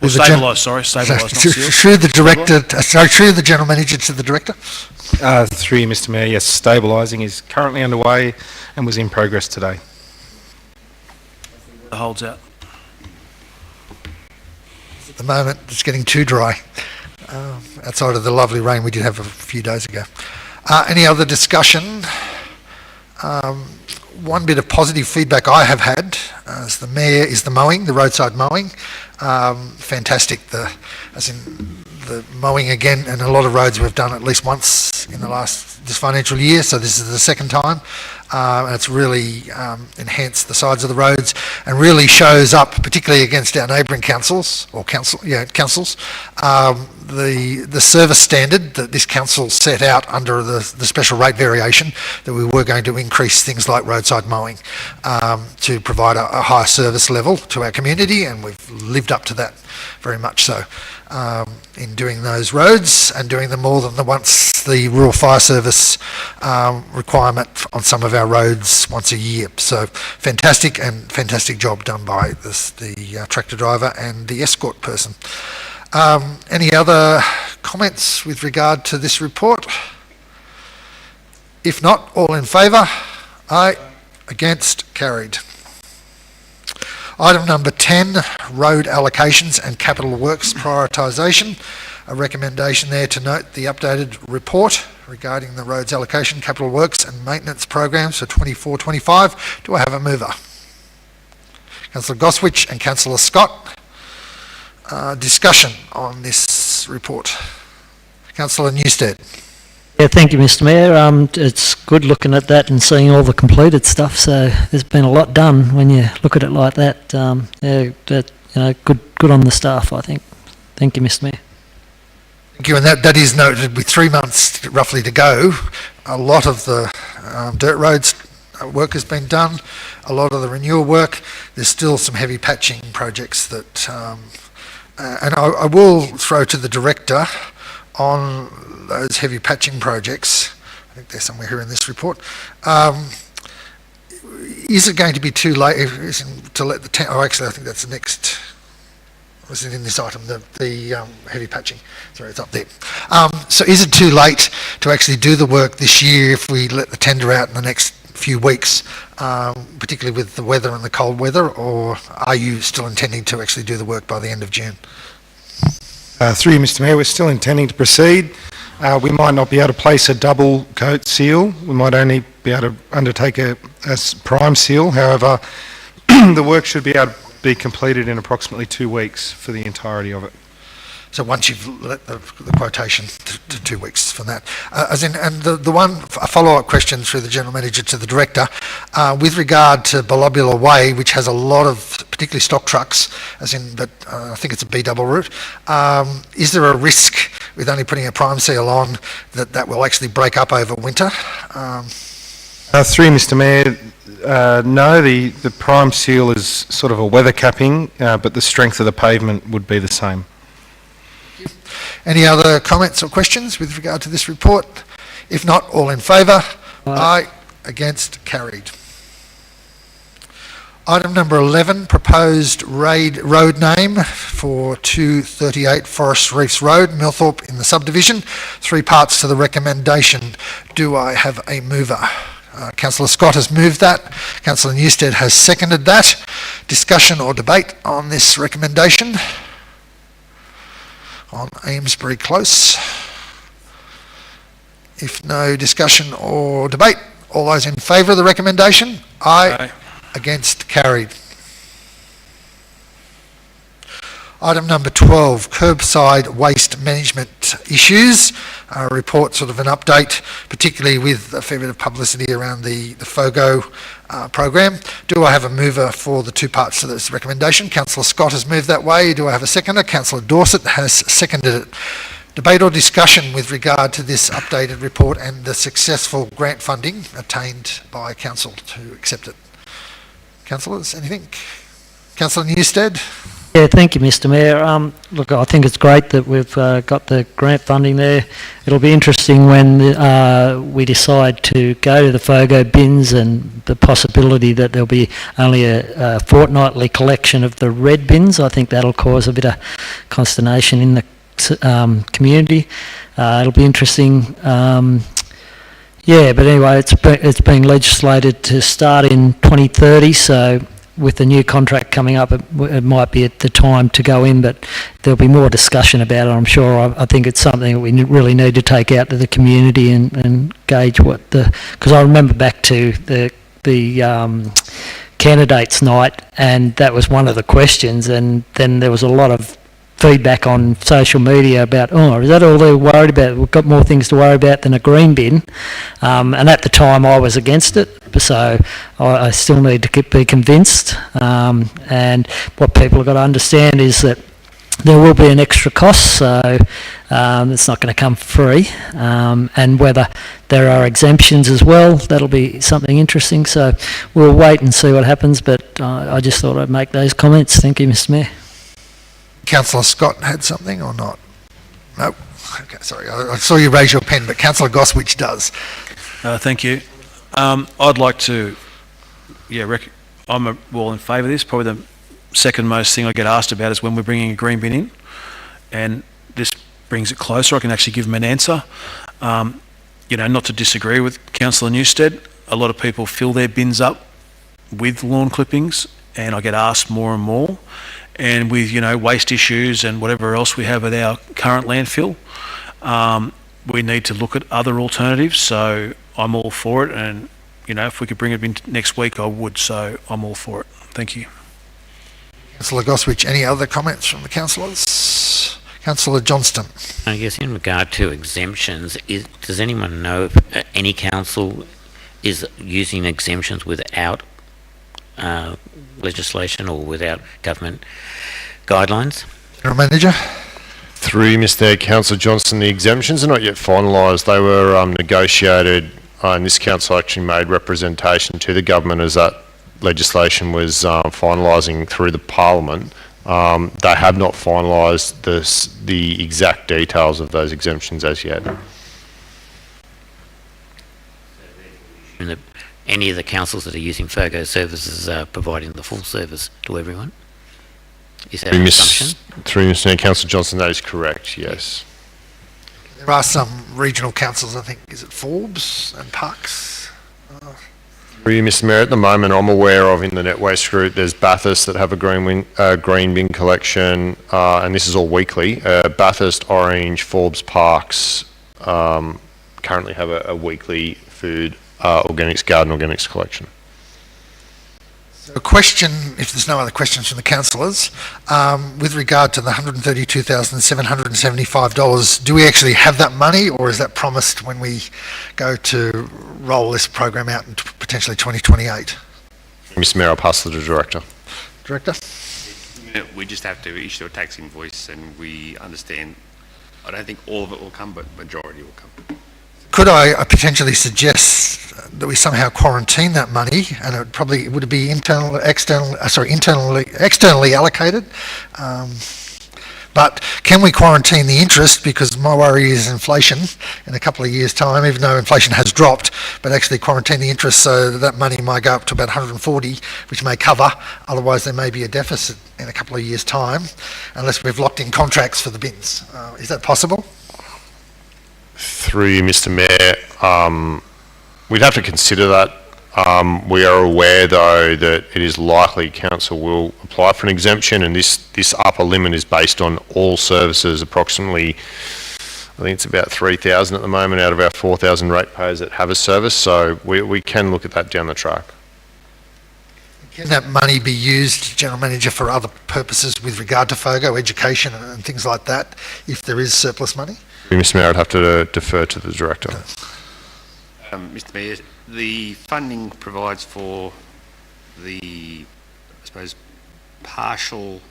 Or stabilised, stabilised, not sealed. Through the director, through the general manager to the director. Through you, Mr Mayor, yes, stabilising is currently underway and was in progress today. The holds out. At the moment, it's getting too dry. Outside of the lovely rain we did have a few days ago. Any other discussion? One bit of positive feedback I have had as the mayor is the mowing, the roadside mowing. Fantastic, as in the mowing again, and a lot of roads we've done at least once in this financial year, so this is the second time. And it's really enhanced the sides of the roads and really shows up, particularly against our neighbouring councils, the service standard that this council set out under the special rate variation, that we were going to increase things like roadside mowing to provide a higher service level to our community, and we've lived up to that very much so in doing those roads and doing them more than the rural fire service requirement on some of our roads once a year. So fantastic job done by the tractor driver and the escort person. Any other comments with regard to this report? If not, all in favour? Aye. Against? Carried. Item number 10, road allocations and capital works prioritisation. A recommendation there to note the updated report regarding the roads allocation, capital works and maintenance programs for 24-25. Do I have a mover? Councillor Goswich and Councillor Scott. Discussion on this report. Councillor Newstead. Yeah, thank you, Mr. Mayor. It's good looking at that and seeing all the completed stuff. So there's been a lot done when you look at it like that. Good on the staff, I think. Thank you, Mr. Mayor. Thank you, and that is noted with 3 months roughly to go. A lot of the dirt roads work has been done, a lot of the renewal work. There's still some heavy patching projects that, and I will throw to the director on those heavy patching projects. I think they're somewhere here in this report. Is it going to be too late to let the actually I think that's the next. Was it in this item, the heavy patching? Sorry, it's up there. So is it too late to actually do the work this year if we let the tender out in the next few weeks, particularly with the weather and the cold weather, or are you still intending to actually do the work by the end of June? Through you, Mr. Mayor, we're still intending to proceed. We might not be able to place a double coat seal. We might only be able to undertake a prime seal. However, the work should be able to be completed in approximately 2 weeks for the entirety of it. So once you've let the quotation to 2 weeks from that. And a follow-up question through the General Manager to the Director, with regard to Balobula Way, which has a lot of particularly stock trucks, but I think it's a B-double route, is there a risk with only putting a prime seal on that will actually break up over winter? Through Mr. Mayor, no, the prime seal is sort of a weather capping, but the strength of the pavement would be the same. Any other comments or questions with regard to this report? If not, all in favour? Aye. Against? Carried. Item number 11, proposed road name for 238 Forest Reefs Road, Millthorpe in the subdivision. 3 parts to the recommendation. Do I have a mover? Councillor Scott has moved that. Councillor Newstead has seconded that. Discussion or debate on this recommendation? On Amesbury Close. If no discussion or debate, all those in favour of the recommendation? Aye. Aye. Against? Carried. Item number 12, curbside waste management issues. A report, sort of an update, particularly with a fair bit of publicity around the FOGO program. Do I have a mover for the 2 parts to this recommendation? Councillor Scott has moved that way. Do I have a seconder? Councillor Dorset has seconded it. Debate or discussion with regard to this updated report and the successful grant funding attained by Council to accept it. Councillors, anything? Councillor Newstead? Yeah, thank you, Mr. Mayor. Look, I think it's great that we've got the grant funding there. It'll be interesting when we decide to go to the FOGO bins and the possibility that there'll be only a fortnightly collection of the red bins. I think that'll cause a bit of consternation in the community. It'll be interesting. Yeah, but anyway, it's being legislated to start in 2030, so with the new contract coming up, it might be at the time to go in, but there'll be more discussion about it, I'm sure. I think it's something that we really need to take out to the community and gauge what because I remember back to the candidates night, and that was one of the questions, and then there was a lot of feedback on social media about, is that all they're worried about? We've got more things to worry about than a green bin. And at the time I was against it, so I still need to be convinced. And what people have got to understand is that there will be an extra cost, so it's not going to come free. And whether there are exemptions as well, that'll be something interesting. So we'll wait and see what happens, but I just thought I'd make those comments. Thank you, Mr Mayor. Councillor Scott had something or not? No? Okay, sorry. I saw you raise your pen, but Councillor Goswich does. Thank you. I'd like to, I'm well in favour of this. Probably the second most thing I get asked about is when we're bringing a green bin in, and this brings it closer. I can actually give them an answer. Not to disagree with Councillor Newstead, a lot of people fill their bins up with lawn clippings, and I get asked more and more. And with, waste issues and whatever else we have at our current landfill, we need to look at other alternatives. So I'm all for it, and, if we could bring it in next week, I would. So I'm all for it. Thank you. Councillor Goswich, any other comments from the councillors? Councillor Johnston. I guess in regard to exemptions, does anyone know if any council is using exemptions without legislation or without government guidelines? General Manager. Through Mr. Councillor Johnston, the exemptions are not yet finalised. They were negotiated, and this council actually made representation to the government as that legislation was finalising through the Parliament. They have not finalised the exact details of those exemptions as yet. Any of the councils that are using FOGO services are providing the full service to everyone? Is that an assumption? Through Mr. Councillor Johnston, that is correct, yes. There are some regional councils, I think, is it Forbes and Parks? Through Mr. Mayor, at the moment I'm aware of in the Net Waste group, there's Bathurst that have a green bin collection, and this is all weekly. Bathurst, Orange, Forbes, Parks currently have a weekly food organics, garden organics collection. So a question, if there's no other questions from the councillors, with regard to the $132,775, do we actually have that money, or is that promised when we go to roll this program out in potentially 2028? Mr. Mayor, I'll pass to the Director. Director? We just have to issue a tax invoice, and we understand, I don't think all of it will come, but majority will come. Could I potentially suggest that we somehow quarantine that money, and would it be externally allocated? But can we quarantine the interest? Because my worry is inflation in a couple of years' time, even though inflation has dropped, but actually quarantine the interest so that money might go up to about 140, which may cover. Otherwise, there may be a deficit in a couple of years' time, unless we've locked in contracts for the bins. Is that possible? Through you, Mr. Mayor, we'd have to consider that. We are aware, though, that it is likely council will apply for an exemption, and this upper limit is based on all services. Approximately, I think it's about 3,000 at the moment out of our 4,000 ratepayers that have a service. So we can look at that down the track. Can that money be used, General Manager, for other purposes with regard to FOGO, education and things like that, if there is surplus money? Mr. Mayor, I'd have to defer to the Director. Mr. Mayor, the funding provides for the, I suppose, partial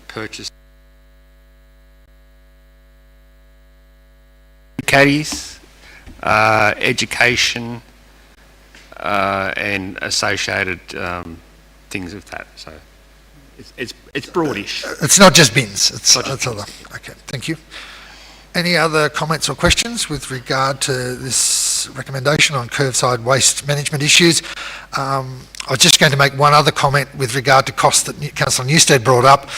purchase caddies, education, and associated things of that. So it's broadish. It's not just bins. It's other. Okay, thank you. Any other comments or questions with regard to this recommendation on curbside waste management issues? I was just going to make one other comment with regard to costs that Councillor Newstead brought up.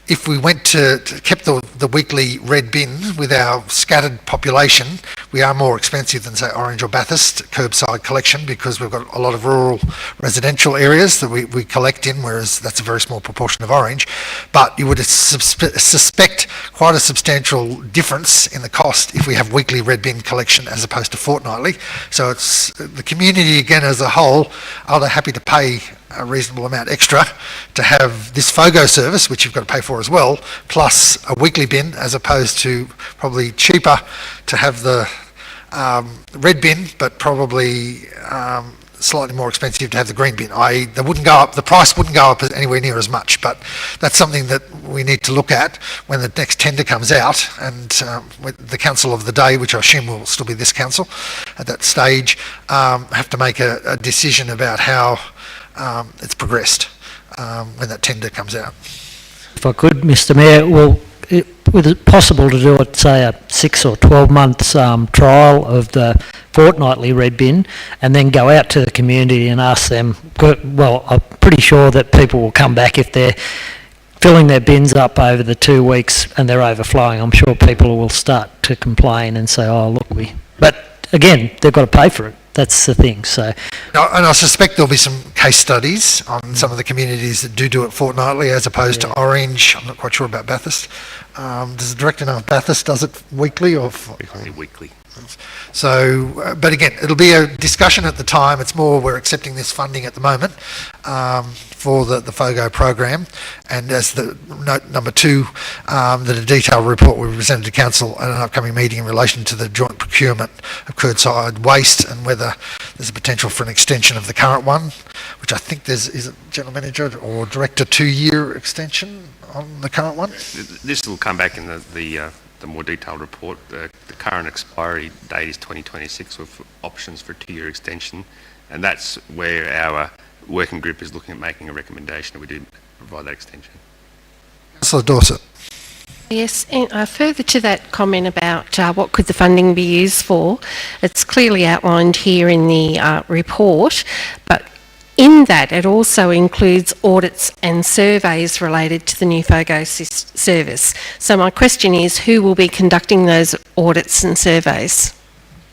If we went kept the weekly red bin with our scattered population, we are more expensive than, say, Orange or Bathurst curbside collection, because we've got a lot of rural residential areas that we collect in, whereas that's a very small proportion of Orange. But you would suspect quite a substantial difference in the cost if we have weekly red bin collection as opposed to fortnightly. So it's the community, again, as a whole, are they happy to pay a reasonable amount extra to have this FOGO service, which you've got to pay for as well, plus a weekly bin, as opposed to probably cheaper to have the red bin, but probably slightly more expensive to have the green bin. They wouldn't go up, the price wouldn't go up anywhere near as much, but that's something that we need to look at when the next tender comes out, and with the council of the day, which I assume will still be this council at that stage, have to make a decision about how it's progressed when that tender comes out. If I could, Mr Mayor, was it possible to do it, say, a 6 or 12 months trial of the fortnightly red bin, and then go out to the community and ask them? Well, I'm pretty sure that people will come back if they're filling their bins up over the 2 weeks and they're overflowing. I'm sure people will start to complain and say, oh, look, But again, they've got to pay for it. That's the thing. So, and I suspect there'll be some case studies on some of the communities that do it fortnightly, as opposed to Orange. I'm not quite sure about Bathurst. Does the director know if Bathurst does it weekly or Weekly. So, but again, it'll be a discussion at the time. It's more we're accepting this funding at the moment for the FOGO program, and as the note number 2, that a detailed report will be presented to council at an upcoming meeting in relation to the joint procurement of curbside waste, and whether there's a potential for an extension of the current one, which I think is it General Manager or Director 2-year extension on the current one? This will come back in the more detailed report. The current expiry date is 2026 with options for a 2-year extension, and that's where our working group is looking at making a recommendation that we do provide that extension. Councillor Dorset. Yes, and further to that comment about what could the funding be used for, it's clearly outlined here in the report, but in that it also includes audits and surveys related to the new FOGO service. So my question is, who will be conducting those audits and surveys?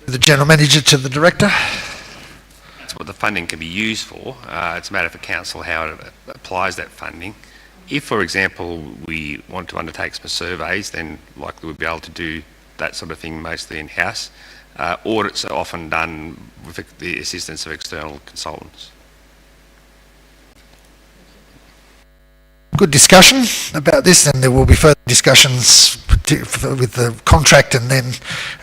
The General Manager to the Director. That's what the funding can be used for. It's a matter for council how it applies that funding. If, for example, we want to undertake some surveys, then likely we'll be able to do that sort of thing mostly in-house. Audits are often done with the assistance of external consultants. Good discussion about this, and there will be further discussions with the contract, and then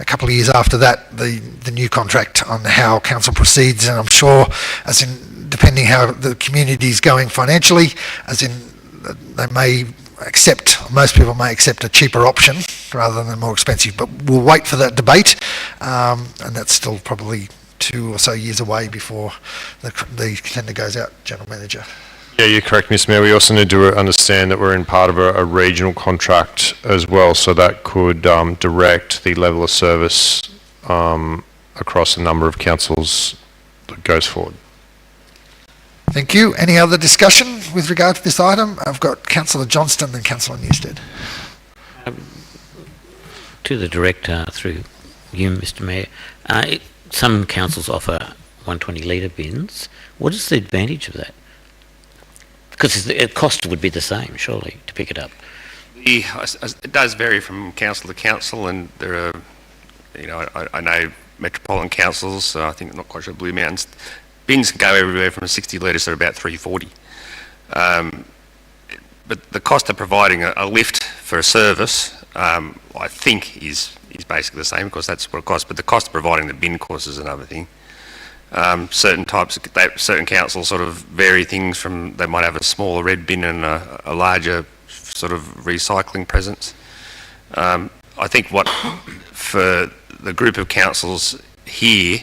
a couple of years after that the new contract on how council proceeds. And I'm sure, as in depending how the community is going financially, as in they may accept, most people may accept a cheaper option rather than more expensive, but we'll wait for that debate, and that's still probably 2 or so years away before the tender goes out. General Manager. Yeah, you're correct, Mr Mayor. We also need to understand that we're in part of a regional contract as well, so that could direct the level of service across a number of councils that goes forward. Thank you. Any other discussion with regard to this item? I've got Councillor Johnston and Councillor Newstead. To the Director, through you, Mr Mayor, some councils offer 120 litre bins. What is the advantage of that? Because the cost would be the same, surely, to pick it up. It does vary from council to council, and there are, I know metropolitan councils, I think, I'm not quite sure, Blue Mountains, bins can go everywhere from 60 litres to about 340. But the cost of providing a lift for a service, I think, is basically the same, because that's what it costs, but the cost of providing the bin course is another thing. Certain councils sort of vary things from, they might have a smaller red bin and a larger sort of recycling presence. I think for the group of councils here,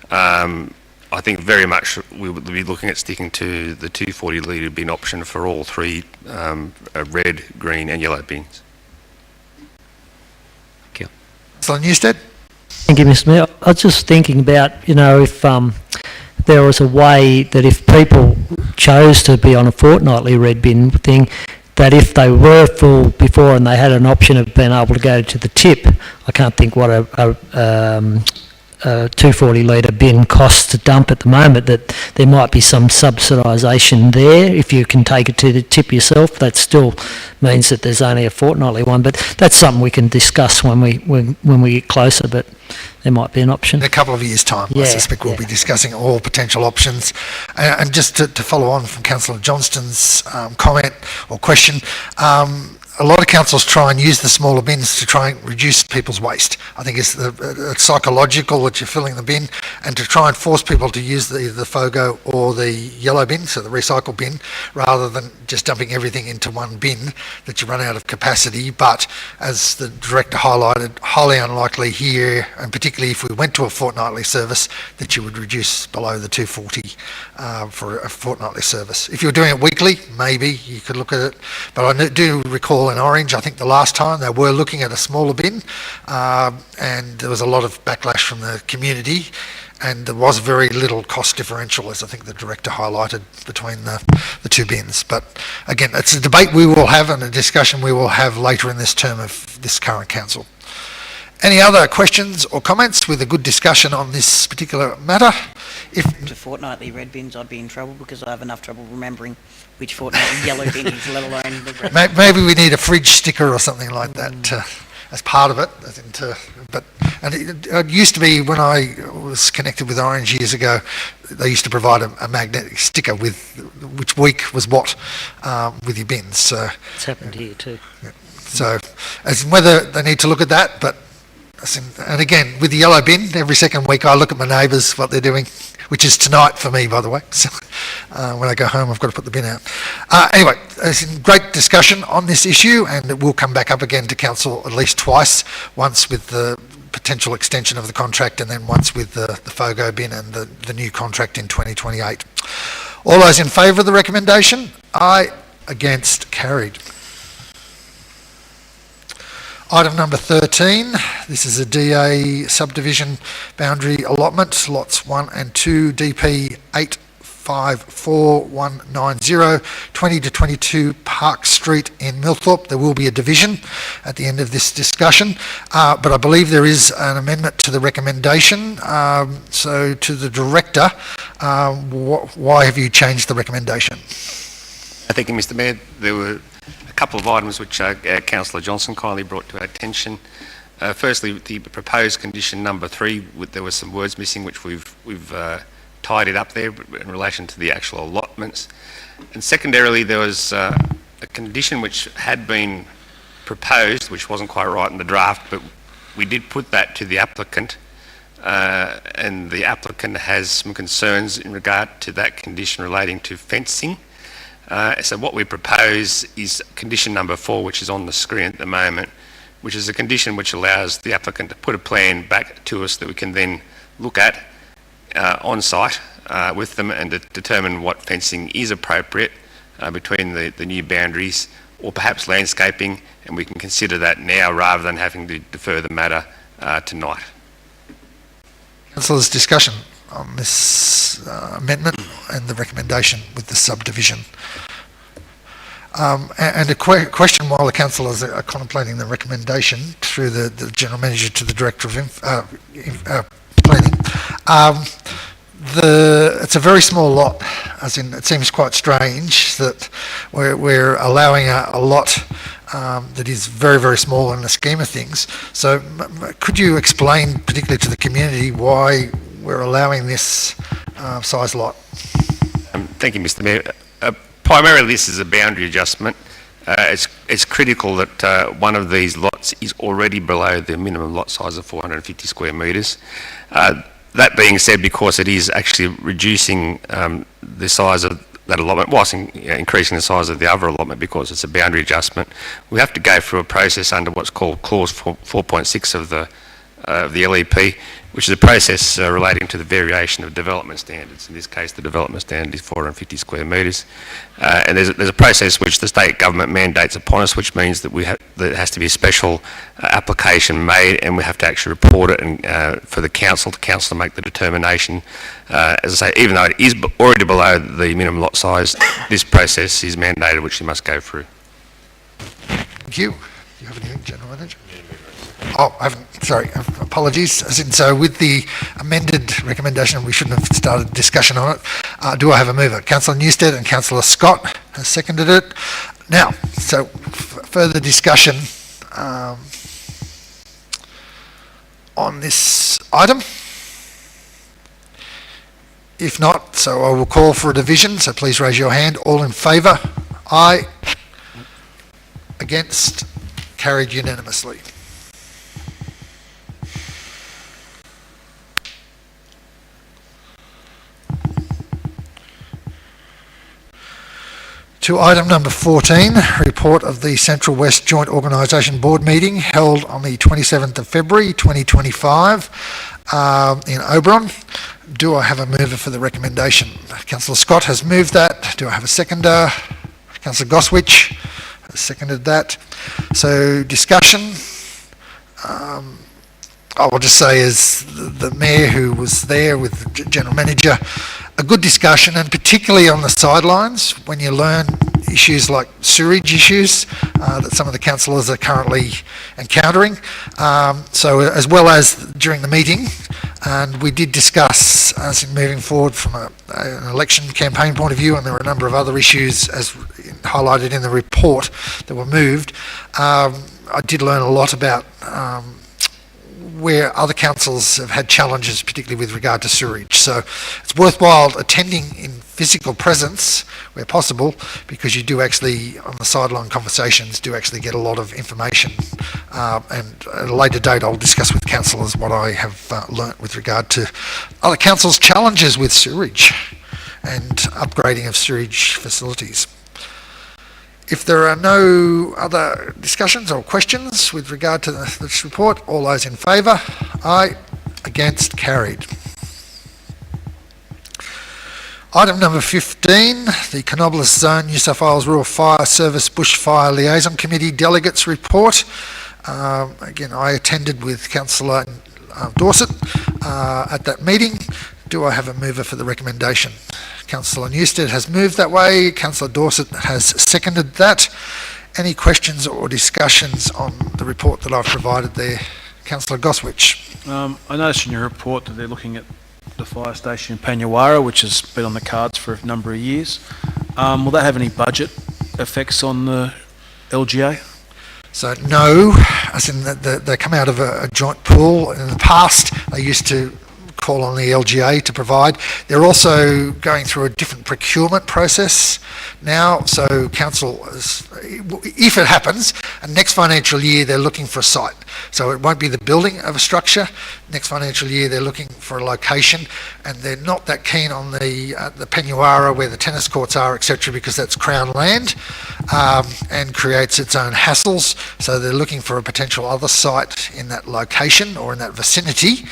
I think very much we would be looking at sticking to the 240 litre bin option for all 3 red, green and yellow bins. Thank you. Councillor Newstead. thank you, Mr Mayor. I was just thinking about, if there was a way that if people chose to be on a fortnightly red bin thing, that if they were full before and they had an option of being able to go to the tip, I can't think what a 240 litre bin costs to dump at the moment, that there might be some subsidisation there. If you can take it to the tip yourself, that still means that there's only a fortnightly one, but that's something we can discuss when we get closer, but there might be an option. In a couple of years' time, I suspect we'll be discussing all potential options. And just to follow on from Councillor Johnston's comment or question, a lot of councils try and use the smaller bins to try and reduce people's waste. I think it's psychological that you're filling the bin, and to try and force people to use the FOGO or the yellow bin, so the recycle bin, rather than just dumping everything into one bin, that you run out of capacity. But as the director highlighted, highly unlikely here, and particularly if we went to a fortnightly service, that you would reduce below the 240 for a fortnightly service. If you were doing it weekly, maybe you could look at it, but I do recall in Orange, I think the last time they were looking at a smaller bin, and there was a lot of backlash from the community, and there was very little cost differential, as I think the director highlighted, between the two bins. But again, it's a debate we will have and a discussion we will have later in this term of this current council. Any other questions or comments with a good discussion on this particular matter? If To fortnightly red bins, I'd be in trouble because I have enough trouble remembering which fortnightly yellow bin is, let alone the red. maybe we need a fridge sticker or something like that as part of it. It used to be, when I was connected with Orange years ago, they used to provide a magnetic sticker with which week was what with your bins. So It's happened here too. So, as in whether they need to look at that, but and again, with the yellow bin, every second week I look at my neighbours, what they're doing, which is tonight for me, by the way. So, when I go home, I've got to put the bin out. Anyway, it's a great discussion on this issue, and it will come back up again to council at least twice, once with the potential extension of the contract, and then once with the FOGO bin and the new contract in 2028. All those in favour of the recommendation? Aye. Against? Carried. Item number 13, this is a DA subdivision boundary allotment, lots 1 and 2, DP 854190, 20 to 22 Park Street in Millthorpe. There will be a division at the end of this discussion, but I believe there is an amendment to the recommendation. So to the director, why have you changed the recommendation? Thank you, Mr. Mayor. There were a couple of items which Councillor Johnson kindly brought to our attention. Firstly, the proposed condition number 3, there were some words missing, which we've tidied up there in relation to the actual allotments. And secondarily, there was a condition which had been proposed, which wasn't quite right in the draft, but we did put that to the applicant, and the applicant has some concerns in regard to that condition relating to fencing. So what we propose is condition number 4, which is on the screen at the moment, which is a condition which allows the applicant to put a plan back to us that we can then look at on site with them and determine what fencing is appropriate between the new boundaries, or perhaps landscaping, and we can consider that now rather than having to defer the matter tonight. Councillors, discussion on this amendment and the recommendation with the subdivision. And a question while the councillors are contemplating the recommendation through the General Manager to the Director of Planning. It's a very small lot, as in it seems quite strange that we're allowing a lot that is very, very small in the scheme of things. So could you explain, particularly to the community, why we're allowing this size lot? Thank you, Mr. Mayor. Primarily, this is a boundary adjustment. It's critical that one of these lots is already below the minimum lot size of 450 square metres. That being said, because it is actually reducing the size of that allotment, whilst increasing the size of the other allotment because it's a boundary adjustment, we have to go through a process under what's called clause 4.6 of the LEP, which is a process relating to the variation of development standards. In this case, the development standard is 450 square metres. And there's a process which the state government mandates upon us, which means that there has to be a special application made, and we have to actually report it and, for the council to make the determination. As I say, even though it is already below the minimum lot size, this process is mandated, which you must go through. Thank you. Do you have anything, General Manager? Oh, I haven't, sorry, apologies. As in, so with the amended recommendation, we shouldn't have started discussion on it. Do I have a mover? Councillor Newstead and Councillor Scott has seconded it. Now, so further discussion on this item? If not, so I will call for a division, so please raise your hand. All in favour? Aye. Against? Carried unanimously. To item number 14, report of the Central West Joint Organisation Board meeting held on the 27th of February 2025 in Oberon. Do I have a mover for the recommendation? Councillor Scott has moved that. Do I have a seconder? Councillor Goswich has seconded that. So discussion. I will just say, as the Mayor who was there with the General Manager, a good discussion, and particularly on the sidelines when you learn issues like sewerage issues that some of the councillors are currently encountering. So as well as during the meeting, and we did discuss as in moving forward from an election campaign point of view, and there were a number of other issues as highlighted in the report that were moved. I did learn a lot about where other councils have had challenges, particularly with regard to sewerage. So it's worthwhile attending in physical presence where possible, because you do actually, on the sideline conversations, do actually get a lot of information. And at a later date, I'll discuss with councillors what I have learnt with regard to other councils' challenges with sewerage and upgrading of sewerage facilities. If there are no other discussions or questions with regard to this report, all those in favour? Aye. Against? Carried. Item number 15, the Canobolas Zone New South Wales Rural Fire Service Bushfire Liaison Committee Delegates Report. Again, I attended with Councillor Dorset at that meeting. Do I have a mover for the recommendation? Councillor Newstead has moved that way. Councillor Dorset has seconded that. Any questions or discussions on the report that I've provided there? Councillor Goswich. I noticed in your report that they're looking at the fire station in Panyawarra, which has been on the cards for a number of years. Will that have any budget effects on the LGA? So no, as in they come out of a joint pool. In the past, they used to call on the LGA to provide. They're also going through a different procurement process now. So council, if it happens, and next financial year they're looking for a site. So it won't be the building of a structure. Next financial year they're looking for a location, and they're not that keen on the Panyawarra where the tennis courts are, etc., because that's Crown land and creates its own hassles. So they're looking for a potential other site in that location or in that vicinity.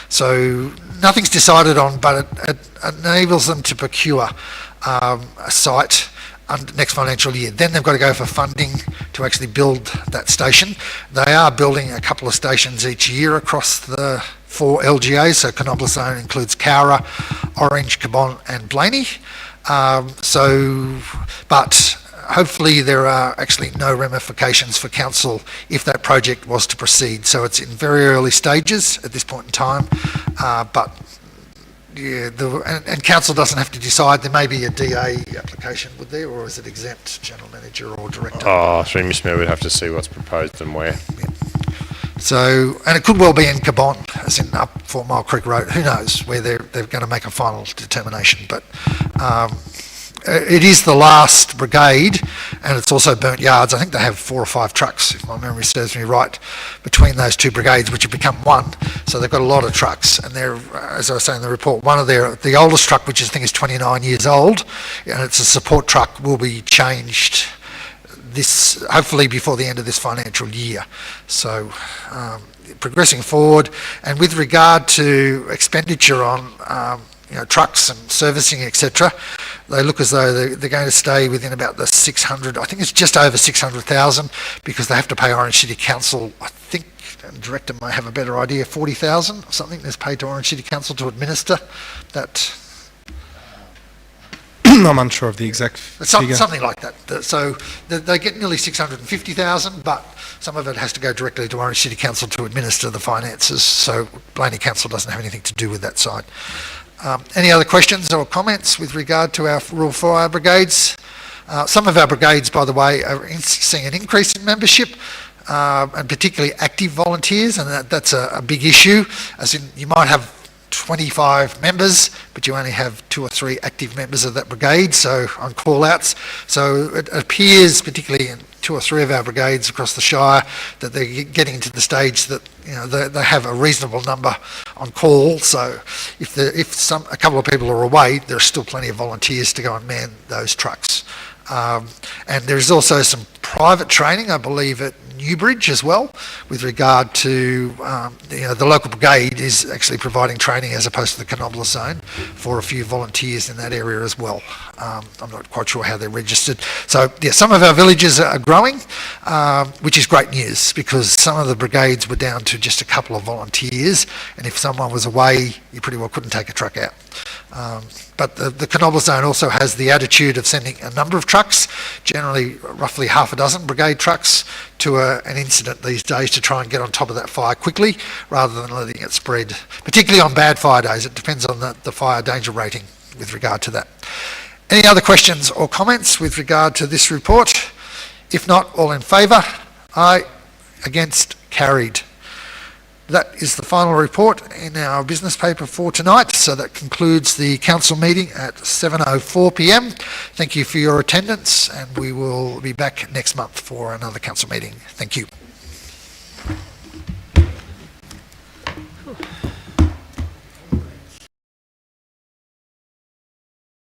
So nothing's decided on, but it enables them to procure a site next financial year. Then they've got to go for funding to actually build that station. They are building a couple of stations each year across the 4 LGAs, so Canobolas Zone includes Cowra, Orange, Cabon and Blayney. But hopefully there are actually no ramifications for council if that project was to proceed. So it's in very early stages at this point in time, but yeah, and council doesn't have to decide. There may be a DA application, would there, or is it exempt, General Manager or Director? Through Mr Mayor, we'd have to see what's proposed and where. Yeah. So, and it could well be in Cabon, as in up 4 Mile Creek Road. Who knows where they're going to make a final determination, but it is the last brigade, and it's also Burnt Yards. I think they have 4 or 5 trucks, if my memory serves me right, between those 2 brigades, which have become one. So they've got a lot of trucks, and they're, as I was saying in the report, the oldest truck, which I think is 29 years old, and it's a support truck, will be changed hopefully before the end of this financial year. So progressing forward, and with regard to expenditure on trucks and servicing, etc., they look as though they're going to stay within about the 600, I think it's just over 600,000, because they have to pay Orange City Council, I think, and the Director may have a better idea, 40,000 or something that's paid to Orange City Council to administer that. I'm unsure of the exact figure. Something like that. So they get nearly 650,000, but some of it has to go directly to Orange City Council to administer the finances, so Blayney Council doesn't have anything to do with that side. Any other questions or comments with regard to our rural fire brigades? Some of our brigades, by the way, are seeing an increase in membership, and particularly active volunteers, and that's a big issue, as in you might have 25 members, but you only have 2 or 3 active members of that brigade, so on call-outs. So it appears, particularly in 2 or 3 of our brigades across the Shire, that they're getting to the stage that they have a reasonable number on call. So if a couple of people are away, there are still plenty of volunteers to go and man those trucks. And there is also some private training, I believe, at Newbridge as well, with regard to the local brigade is actually providing training as opposed to the Canobola zone for a few volunteers in that area as well. I'm not quite sure how they're registered. So yeah, some of our villages are growing, which is great news, because some of the brigades were down to just a couple of volunteers, and if someone was away, you pretty well couldn't take a truck out. But the Canobola zone also has the attitude of sending a number of trucks, generally roughly half a dozen brigade trucks, to an incident these days to try and get on top of that fire quickly, rather than letting it spread, particularly on bad fire days. It depends on the fire danger rating with regard to that. Any other questions or comments with regard to this report? If not, all in favour? Aye. Against? Carried. That is the final report in our business paper for tonight, so that concludes the council meeting at 7:04 p.m. Thank you for your attendance, and we will be back next month for another council meeting. Thank you.